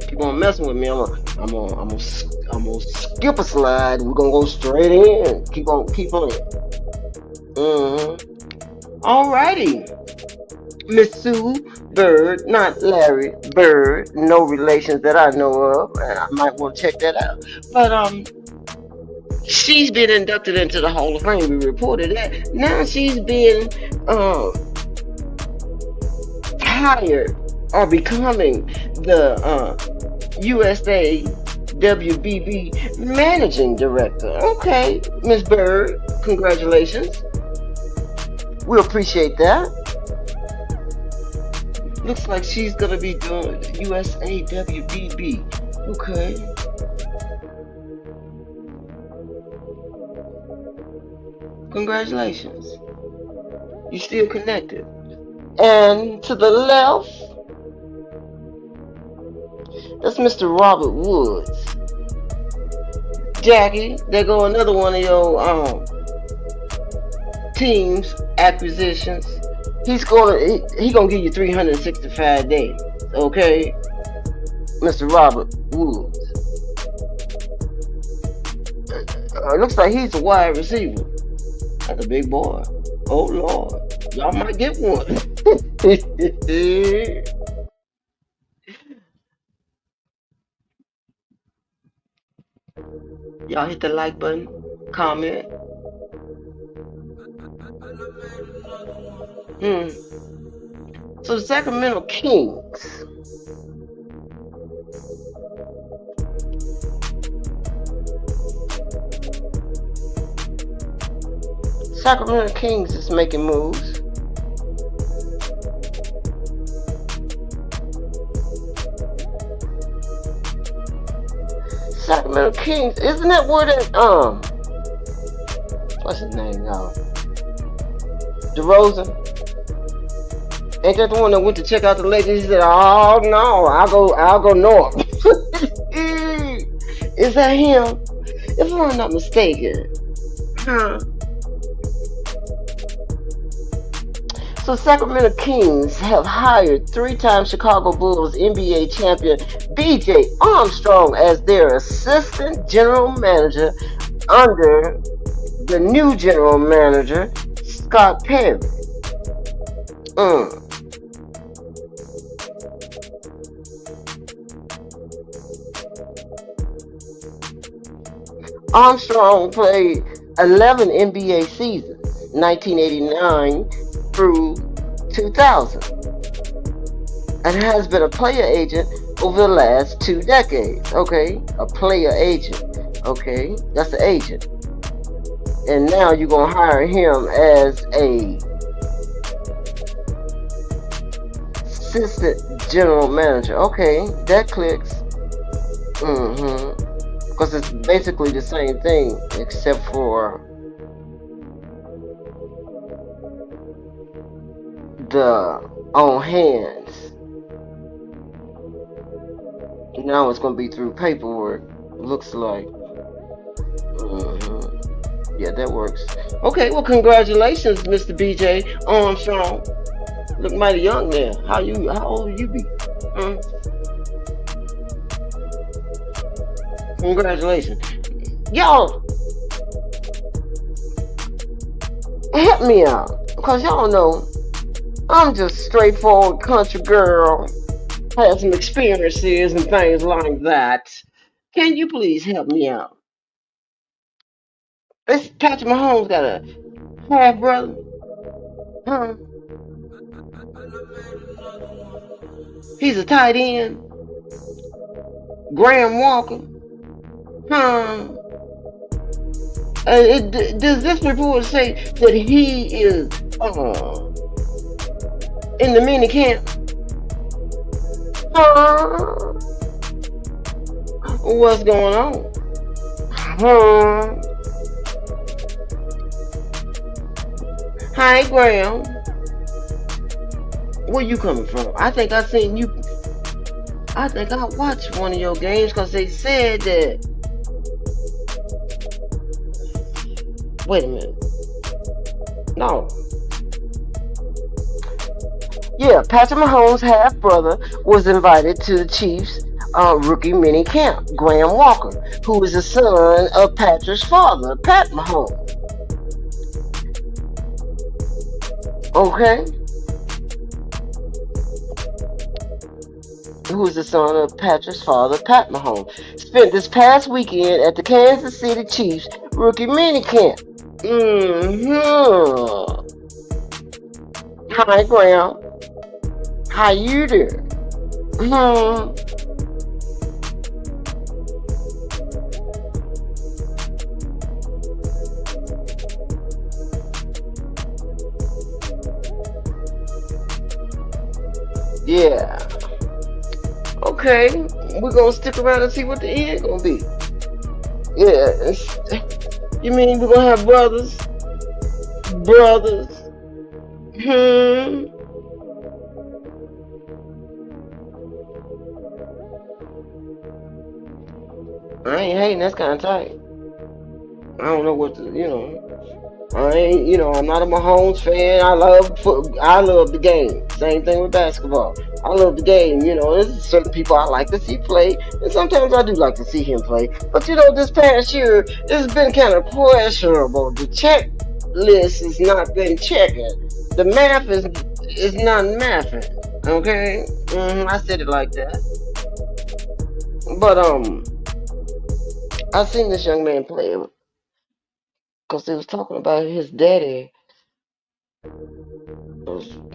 Keep on messing with me. I'm gonna skip a slide. We're gonna go straight in. Keep on. Alrighty. Miss Sue Bird, not Larry Bird, no relations that I know of, and I might want to check that out. But she's been inducted into the Hall of Fame. We reported that. Now she's been hired or becoming the USA WBB managing director. Okay, Miss Bird, congratulations. We appreciate that. Looks like she's gonna be doing USA WBB. Okay. Congratulations. You still connected. And to the left, that's Mr. Robert Woods. Jackie, there go another one of your team's acquisitions. He gonna give you 365 days, okay, Mr. Robert Woods. It looks like he's a wide receiver. That's a big boy. Oh Lord, y'all might get one. Y'all hit the like button, comment. Hmm. So the Sacramento Kings. Sacramento Kings is making moves. Sacramento Kings, isn't that where that what's his name now? DeRozan? Ain't that the one that went to check out the Lakers? He said, "Oh no, I'll go north." Is that him? If I'm not mistaken. Huh. So Sacramento Kings have hired three-time Chicago Bulls NBA champion B.J. Armstrong as their assistant general manager under the new general manager, Scott Perry. Armstrong played 11 NBA seasons, 1989 through 2000, and has been a player agent over the last 2 decades. Okay, a player agent. Okay, that's the agent. And now you're going to hire him as a assistant general manager. Okay, that clicks. Because it's basically the same thing, except for the on hands. Now it's going to be through paperwork, looks like. Yeah, that works. Okay, well, congratulations, Mr. BJ Armstrong. Look mighty young there. How old you be? Congratulations. Y'all, help me out. Because y'all know, I'm just straightforward country girl. Had some experiences and things like that. Can you please help me out? This Patrick Mahomes got a half brother. He's a tight end. Graham Walker. Does this report say that he is in the mini camp? What's going on? Hi, Graham. Where you coming from? I think I seen you. I think I watched one of your games because they said that. Wait a minute. No. Yeah, Patrick Mahomes' half brother was invited to the Chiefs' rookie mini camp. Graham Walker, who is the son of Patrick's father, Pat Mahomes. Okay. Who is the son of Patrick's father, Pat Mahomes, spent this past weekend at the Kansas City Chiefs rookie minicamp. Hi, Graham. How you doing? Yeah. Okay, we're gonna stick around and see what the end gonna be. Yeah. You mean we're gonna have brothers? Brothers. I ain't hating, that's kinda tight. I don't know what to, I ain't, I'm not a Mahomes fan. I love the game. Same thing with basketball. I love the game. There's certain people I like to see play, and sometimes I do like to see him play. But this past year, it's been kind of questionable. The checklist has not been checking. The math is not mathing. Okay, I said it like that. But I seen this young man play because he was talking about his daddy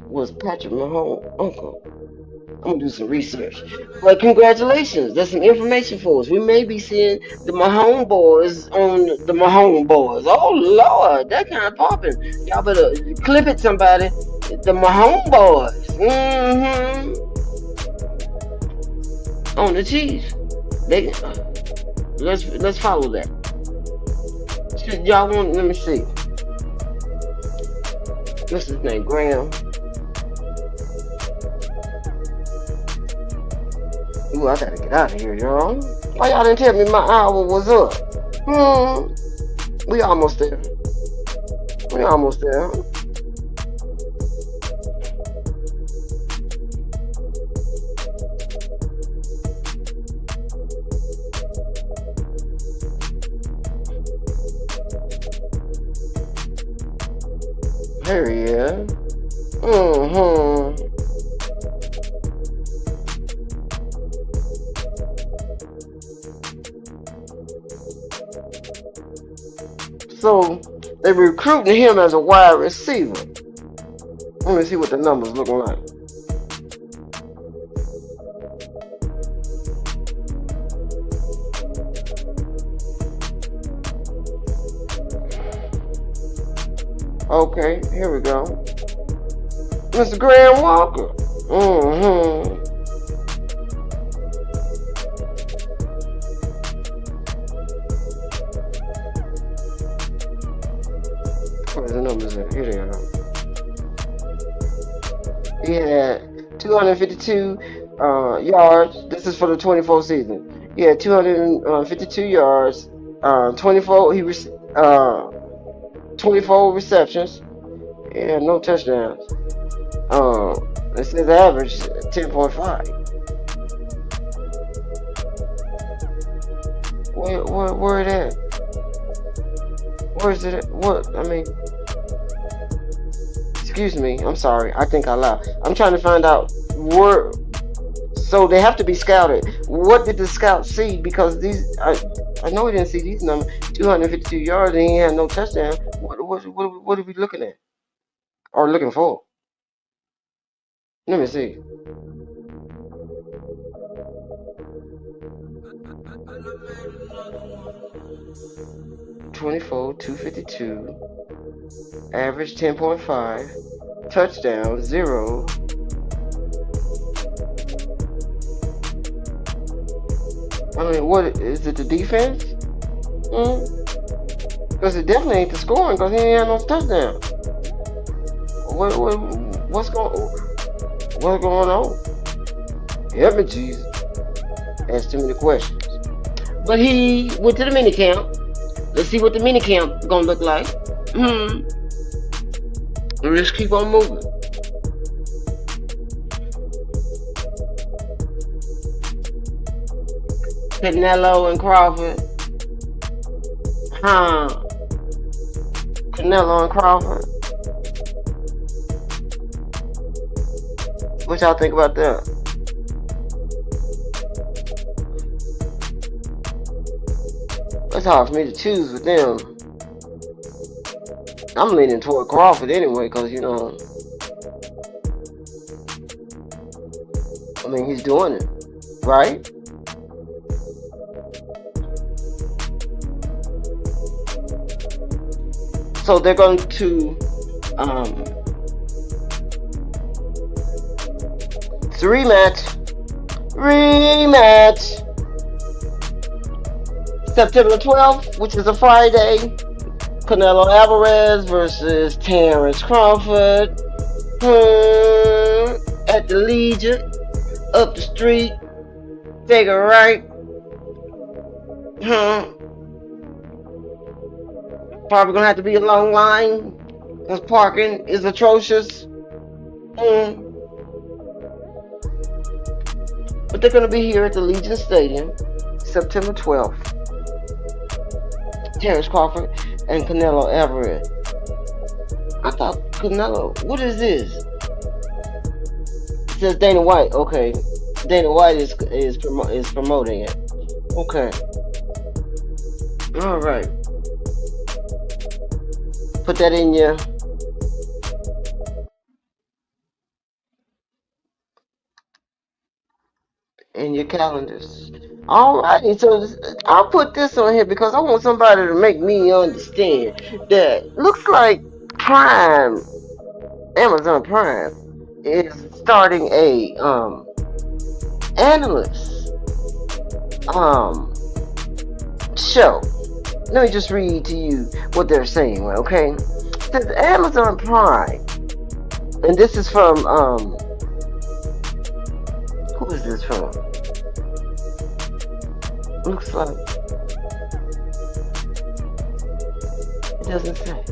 was Patrick Mahomes' uncle. I'm gonna do some research. But congratulations, that's some information for us. We may be seeing the Mahomes boys on the Mahomes boys. Oh Lord, that kind of popping. Y'all better clip it, somebody. The Mahomes boys. On the Chiefs. They let's follow that. Y'all want? Let me see. What's his name? Graham. Ooh, I gotta get out of here, y'all. Why y'all didn't tell me my hour was up? We almost there. We almost there. Here he is. So they recruiting him as a wide receiver. Let me see what the numbers looking like. Okay, here we go. Mr. Graham Walker. Where's the numbers at? Here they are. He had 252 yards. This is for the 24 season. He had 252 yards. 24 24 receptions. And no touchdowns. It says average 10.5. Where it at? Where's it at? What? I mean, excuse me. I'm sorry. I think I lied. I'm trying to find out where. So they have to be scouted. What did the scout see? Because I know he didn't see these numbers. 252 yards and he had no touchdown. What are we looking at? Or looking for? Let me see. $24, 252, average 10.5, touchdown 0. I mean, what is it? The defense? Because it definitely ain't the scoring. Because he ain't had no touchdown. What's going on? Help me, Jesus. Asked too many questions. But he went to the mini camp. Let's see what the mini camp gonna look like. Let's keep on moving. Canelo and Crawford. Canelo and Crawford. What y'all think about that? It's hard for me to choose with them. I'm leaning toward Crawford anyway, because, I mean, he's doing it, right? So they're going to it's a rematch. September 12th, which is a Friday. Canelo Alvarez versus Terrence Crawford. At the Legion, up the street, take a right. Probably gonna have to be a long line because parking is atrocious. Mm. But they're gonna be here at the Legion Stadium, September 12th. Terrence Crawford and Canelo Everett. I thought Canelo. What is this? It says Dana White. Okay, Dana White is promoting it. Okay. All right. Put that in your calendars. Alrighty, so I'll put this on here because I want somebody to make me understand that looks like Prime, Amazon Prime, is starting a analyst show. Let me just read to you what they're saying, okay? It says Amazon Prime, and this is from who is this from? Looks like it doesn't say.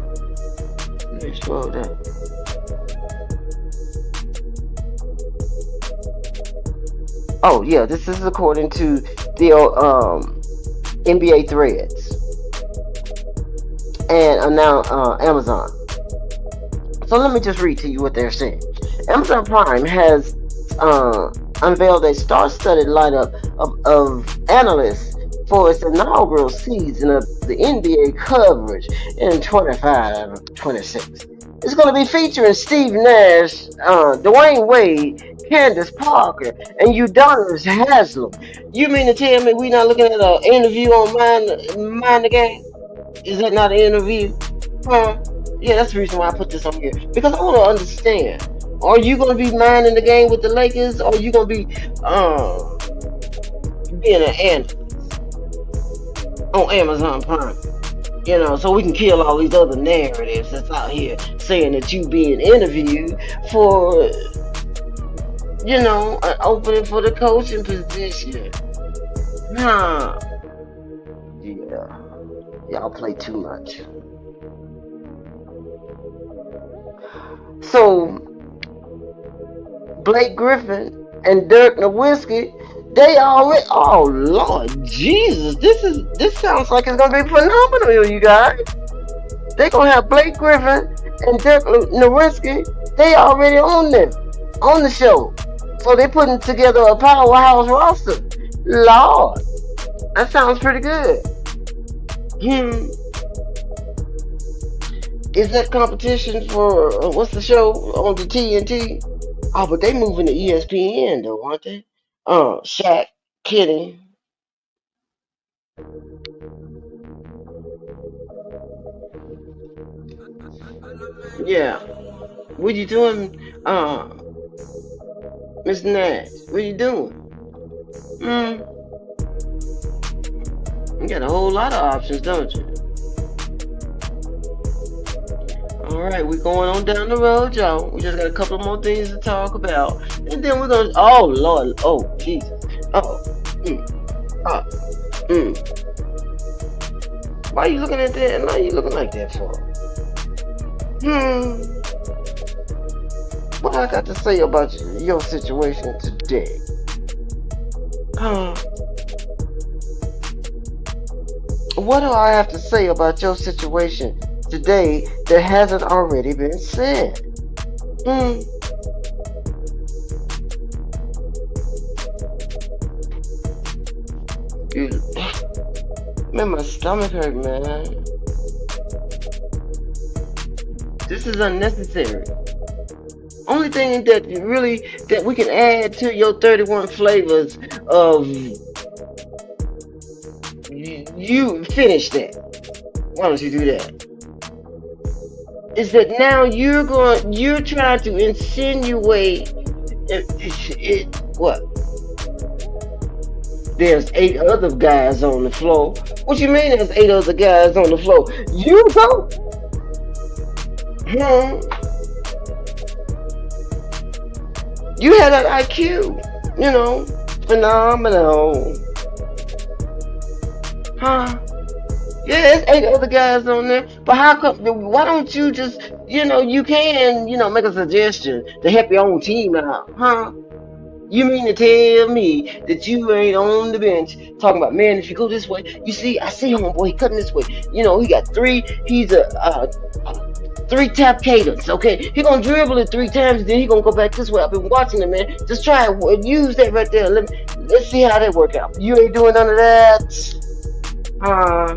Let me scroll down. Oh yeah, this is according to the NBA threads and now Amazon. So let me just read to you what they're saying. Amazon Prime has unveiled a star-studded lineup of analysts for its inaugural season of the NBA coverage in 25-26. It's going to be featuring Steve Nash, Dwayne Wade, Candace Parker, and Udonis Haslam. You mean to tell me we're not looking at an interview on Mind the Game? Is that not an interview? Huh? Yeah, that's the reason why I put this on here. Because I want to understand. Are you going to be minding the game with the Lakers? Or are you going to be being an analyst on Amazon Prime? You know, so we can kill all these other narratives that's out here saying that you being interviewed for, you know, an opening for the coaching position. Nah. Yeah. Y'all play too much. So, Blake Griffin and Dirk Nowitzki, they already, oh Lord Jesus, this sounds like it's gonna be phenomenal, you guys. They're gonna have Blake Griffin and Dirk Nowitzki, they already on the show. So they're putting together a powerhouse roster. Lord, that sounds pretty good. Is that competition for what's the show on the TNT? Oh, but they moving to ESPN though, aren't they? Shaq, Kenny. Yeah. What you doing, Miss Nash? What you doing? You got a whole lot of options, don't you? Alright, we're going on down the road, y'all. We just got a couple more things to talk about. And then we're gonna, oh Lord, oh Jesus. Oh. Why are you looking at that? Why are you looking like that for? What I got to say about your situation today? What do I have to say about your situation today that hasn't already been said? Man, my stomach hurt, man. This is unnecessary. Only thing that we can add to your 31 flavors of you finish that. Why don't you do that? Is that now you're trying to insinuate what? There's 8 other guys on the floor. What you mean there's 8 other guys on the floor? You go. You had an IQ, you know, phenomenal. Yeah, there's 8 other guys on there. But how come? Why don't you just, you can, make a suggestion to help your own team out, huh? You mean to tell me that you ain't on the bench talking about, man, if you go this way, you see, I see homeboy, he cutting this way. He got three, he's a three tap cadence, okay? He gonna dribble it 3 times, then he gonna go back this way. I've been watching him, man. Just try it, use that right there. Let's see how that work out. You ain't doing none of that. Uh,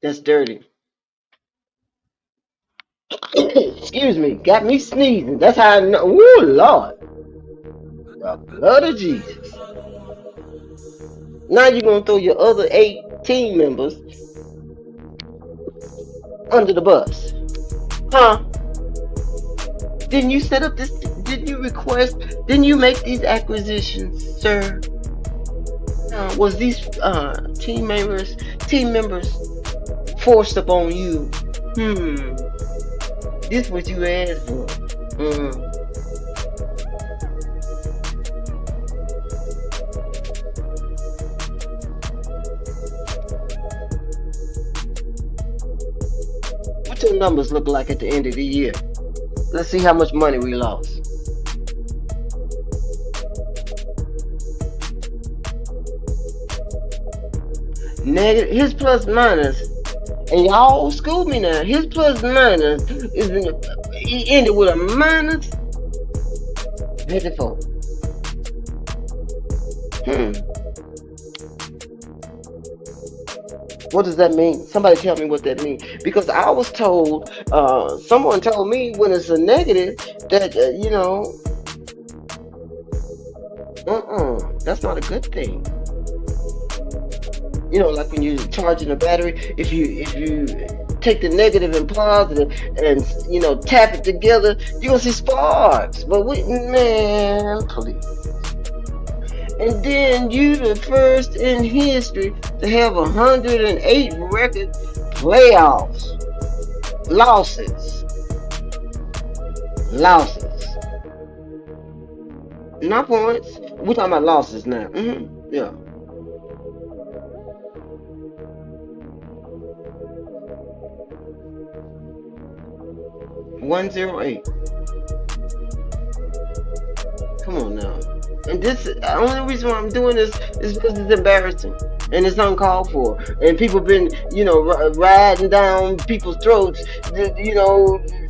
that's dirty. Excuse me, got me sneezing. That's how I know. Ooh, Lord, the blood of Jesus. Now you're gonna throw your other 8 team members under the bus, huh? Didn't you set up this? Didn't you request? Didn't you make these acquisitions, sir? Was these team members forced upon you? Hmm. This what you asked for. Hmm. What your numbers look like at the end of the year? Let's see how much money we lost. Negative. His plus minus, and y'all school me now. His plus minus he ended with a minus 54. Hmm. What does that mean? Somebody tell me what that means. Because I was told, someone told me when it's a negative that that's not a good thing. Like when you're charging a battery, if you take the negative and positive and tap it together, you're gonna see sparks. But man, please. And then you the first in history to have 108 record playoffs losses. Losses. Not points. We're talking about losses now. Yeah. 108. Come on now. And the only reason why I'm doing this is because it's embarrassing and it's uncalled for. And people been, riding down people's throats,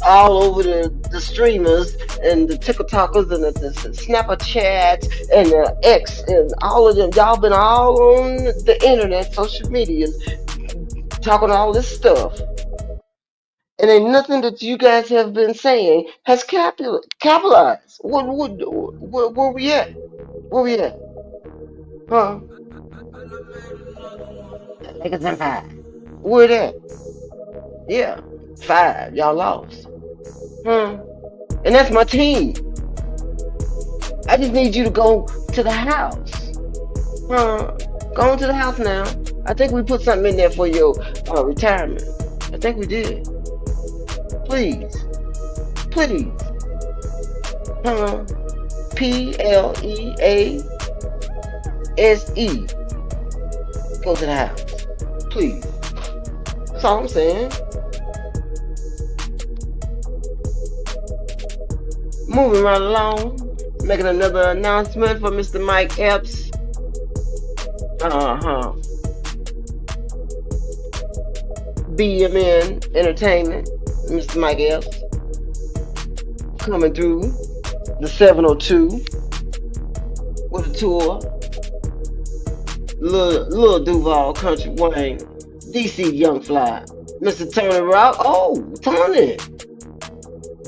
all over the streamers and the TikTokers and the Snapchat and the X and all of them. Y'all been all on the internet, social media, talking all this stuff. And ain't nothing that you guys have been saying has capitalized. Where we at? Where we at? Huh? Lakers in 5. Where that? Yeah. 5. Y'all lost. Huh? And that's my team. I just need you to go to the house. Huh? Go on to the house now. I think we put something in there for your retirement. I think we did. Please. Please. PLEASE. Go to the house. Please. That's all I'm saying. Moving right along. Making another announcement for Mr. Mike Epps. BMN Entertainment. Mr. Mike Epps. Coming through the 702 with a tour. Lil Duval Country Wayne, DC Young Fly, Mr. Tony Rock. Oh, Tony.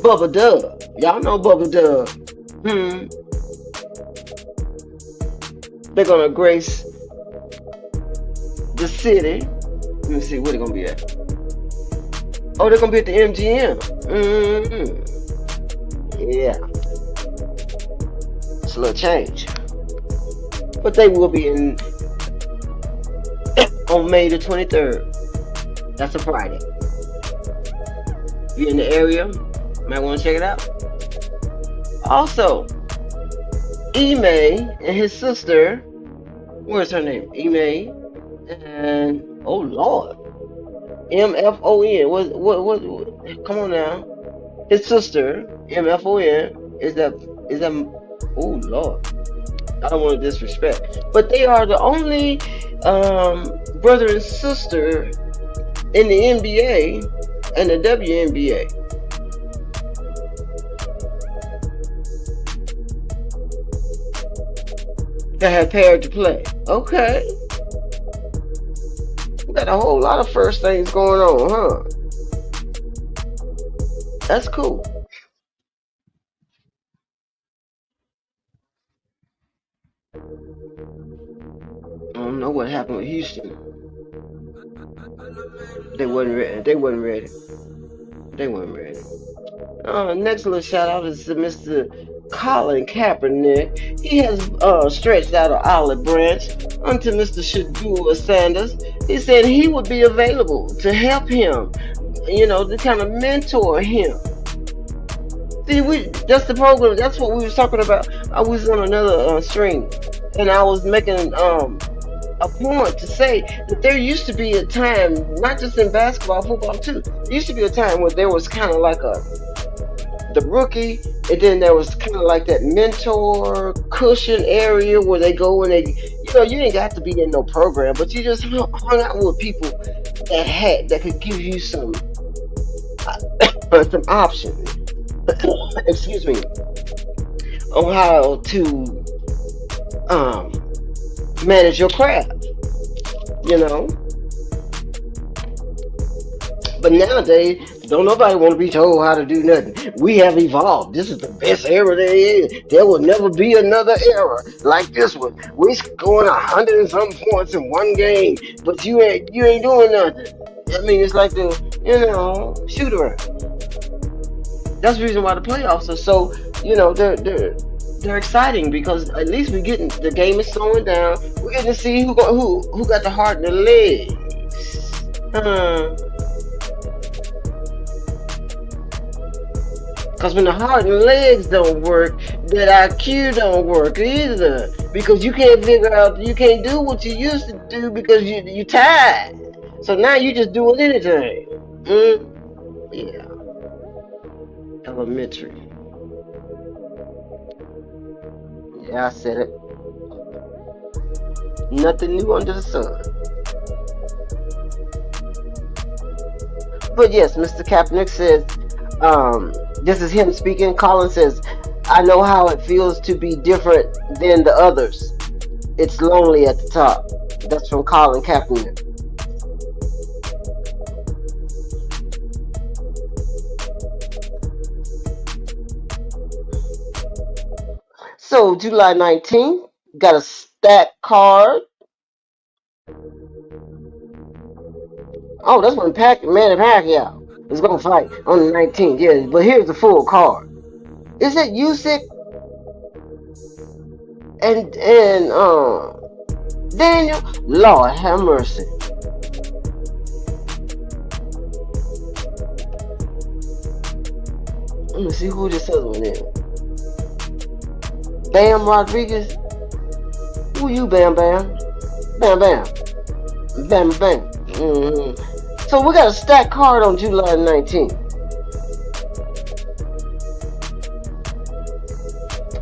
Bubba Dub. Y'all know Bubba Dub. They're gonna grace the city. Let me see where they're gonna be at. Oh, they're gonna be at the MGM. Yeah. It's a little change. But they will be in on May the 23rd. That's a Friday. If you're in the area, might want to check it out. Also, Ime and his sister, where's her name? Ime and oh Lord, MFON. What? Come on now. His sister, MFON, is that? Oh Lord, I don't want to disrespect, but they are the only brother and sister in the NBA and the WNBA that have paired to play. Okay, we got a whole lot of first things going on, huh? That's cool. I don't know what happened with Houston. They wasn't ready. They wasn't ready. They weren't ready. Next little shout out is to Mr. Colin Kaepernick. He has stretched out an olive branch unto Mr. Shadua Sanders. He said he would be available to help him, to kind of mentor him. See, that's the program. That's what we was talking about. I was on another stream, and I was making a point to say that there used to be a time, not just in basketball, football too. There used to be a time where there was kind of like the rookie, and then there was kind of like that mentor cushion area where they go and you ain't got to be in no program, but you just hung out with people that could give you some some options. Excuse me, on how to manage your craft, you know. But nowadays, don't nobody want to be told how to do nothing. We have evolved. This is the best era there is. There will never be another era like this one. We scoring 100 and some points in one game, but you ain't doing nothing. I mean, it's like the shoot around. That's the reason why the playoffs are so they're exciting, because at least we getting the game is slowing down. We're getting to see who got the heart and the legs. Because when the heart and legs don't work, that IQ don't work either. Because you can't figure out, you can't do what you used to do because you tired. So now you just doing anything. Yeah. Elementary. Yeah, I said it. Nothing new under the sun. But yes, Mr. Kaepernick says, this is him speaking. Colin says, I know how it feels to be different than the others. It's lonely at the top. That's from Colin Kaepernick. So July 19th, got a stack card. Oh, that's when Manny Pacquiao is gonna fight on the 19th. Yeah, but here's the full card. Is it Usyk and Daniel? Lord have mercy. Let me see who this other one is. Bam Rodriguez. Who you, Bam Bam? Bam Bam. Bam Bam. So we got a stacked card on July 19th.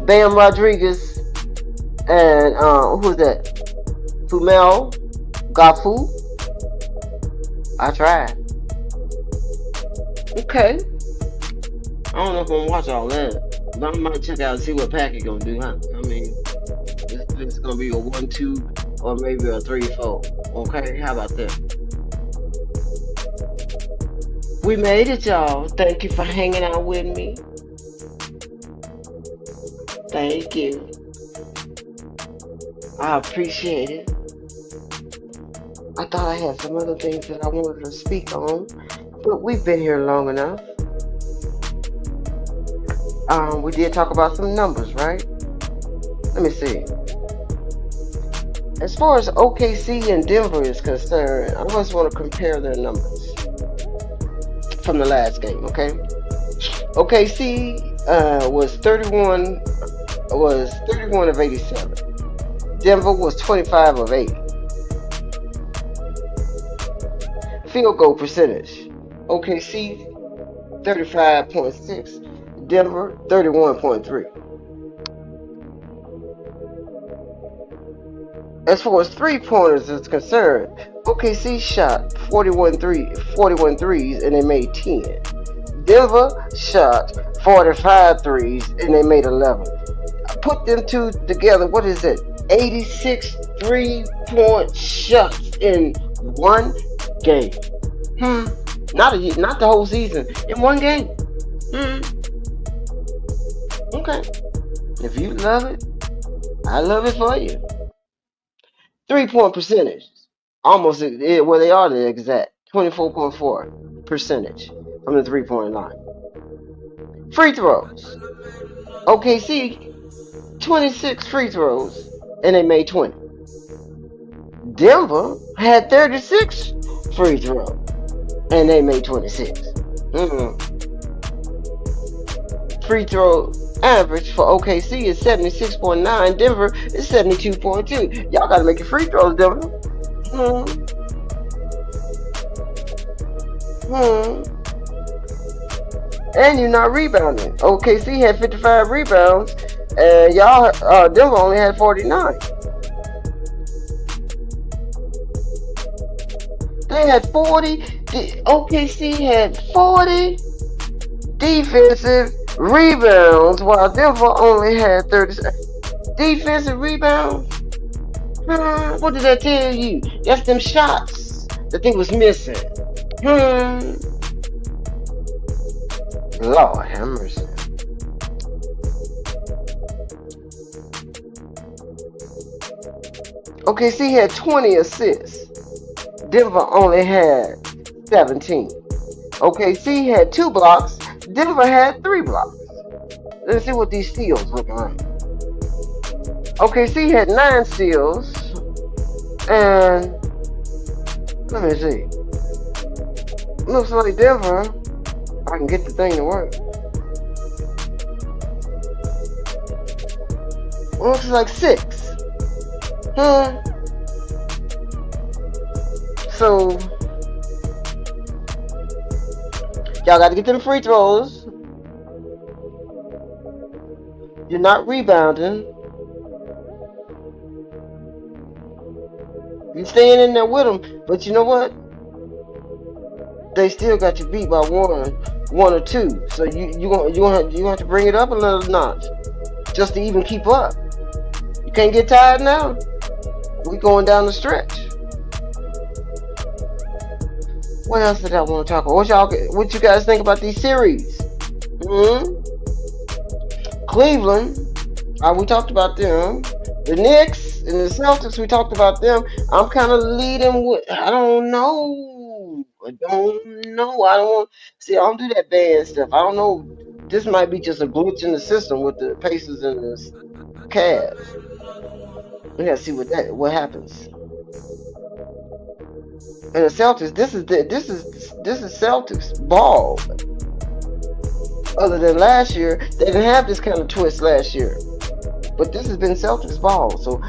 Bam Rodriguez and who's that? Fumel Gafu. I tried. Okay. I don't know if I'm gonna watch all that, but I might check out and see what Packy gonna do, huh? I mean, it's gonna be a 1-2 or maybe a 3-4. Okay, how about that? We made it, y'all. Thank you for hanging out with me. Thank you. I appreciate it. I thought I had some other things that I wanted to speak on, but we've been here long enough. We did talk about some numbers, right? Let me see. As far as OKC and Denver is concerned, I just want to compare their numbers. from the last game. Okay. OKC was 31 of 87. Denver was 25 of 80. Field goal percentage. OKC 35.6. Denver 31.3. As far as 3-pointers is concerned, OKC shot 41 threes and they made 10. Denver shot 45 threes and they made 11. Put them two together, what is it? 86 3-point shots in one game. Not the whole season. In one game. Okay. If you love it, I love it for you. 3-point percentage. Almost, well, they are the exact 24.4 percentage from the 3-point line. Free throws. OKC 26 free throws and they made 20. Denver had 36 free throws and they made 26. Free throw average for OKC is 76.9. Denver is 72.2. Y'all gotta make your free throws, Denver. And you're not rebounding. OKC had 55 rebounds, and y'all, Denver only had 49. They had 40. OKC had 40 defensive rebounds, while Denver only had 30. Defensive rebounds? What did that tell you? That's them shots that they was missing. Lord have mercy. OKC had 20 assists. Denver only had 17. OKC had 2 blocks. Denver had 3 blocks. Let's see what these steals look like. OKC had 9 steals. And let me see. Looks like Denver, if I can get the thing to work. Looks like 6. So y'all got to get them free throws. You're not rebounding. You're staying in there with them, but you know what? They still got you beat by one or two. So you have to bring it up a little notch just to even keep up. You can't get tired now. We going down the stretch. What else did I want to talk about? What you guys think about these series? Cleveland, we talked about them. The Knicks and the Celtics, we talked about them. I'm kind of leading with, I don't know. I don't do that band stuff. I don't know. This might be just a glitch in the system with the Pacers and the Cavs. We gotta see what happens. And the Celtics, this is Celtics ball. Other than last year, they didn't have this kind of twist last year. But this has been Celtics ball, so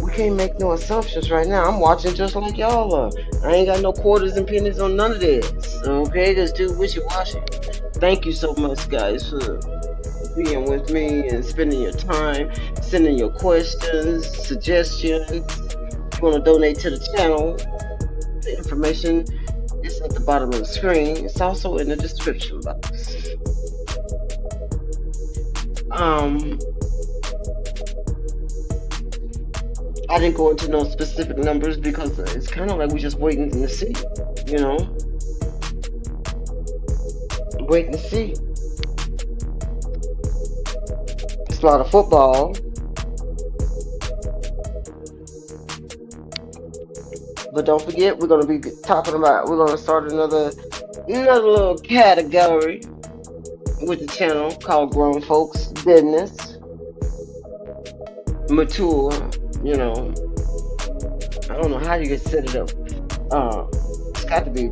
we can't make no assumptions right now. I'm watching just like y'all are. I ain't got no quarters and pennies on none of this. Okay, just do wishy-washy. Thank you so much, guys, for being with me and spending your time, sending your questions, suggestions. If you want to donate to the channel, the information is at the bottom of the screen. It's also in the description box. I didn't go into no specific numbers because it's kind of like we're just waiting to see, you know? Waiting to see. It's a lot of football. But don't forget, we're going to start another little category with the channel called Grown Folks Business. Mature, you know. I don't know how you can set it up. It's got to be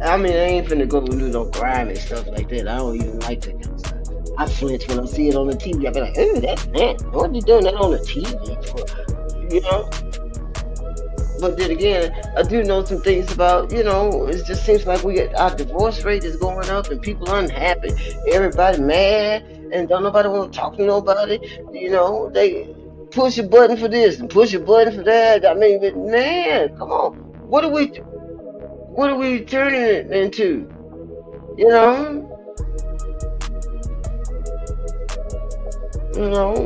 I mean, I ain't finna go do no grime and stuff like that. I don't even like that kind of stuff. I flinch when I see it on the TV. I be like, "Ooh, that's that. What you doing that on the TV for?" You know. But then again, I do know some things about, it just seems like our divorce rate is going up and people unhappy. Everybody mad and don't nobody want to talk to nobody. They push a button for this and push a button for that. I mean, but man, come on. What are we turning it into? You know?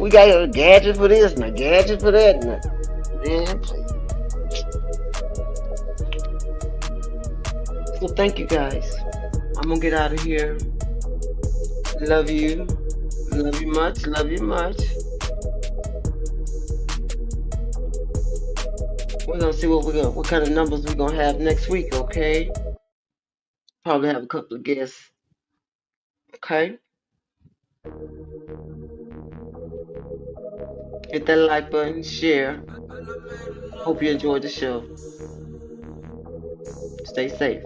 We got a gadget for this and a gadget for that. Man, please. So thank you guys. I'm gonna get out of here. Love you. Love you much. Love you much. We're gonna see what kind of numbers we're gonna have next week, okay? Probably have a couple of guests. Okay? Hit that like button, share. Hope you enjoyed the show. Stay safe.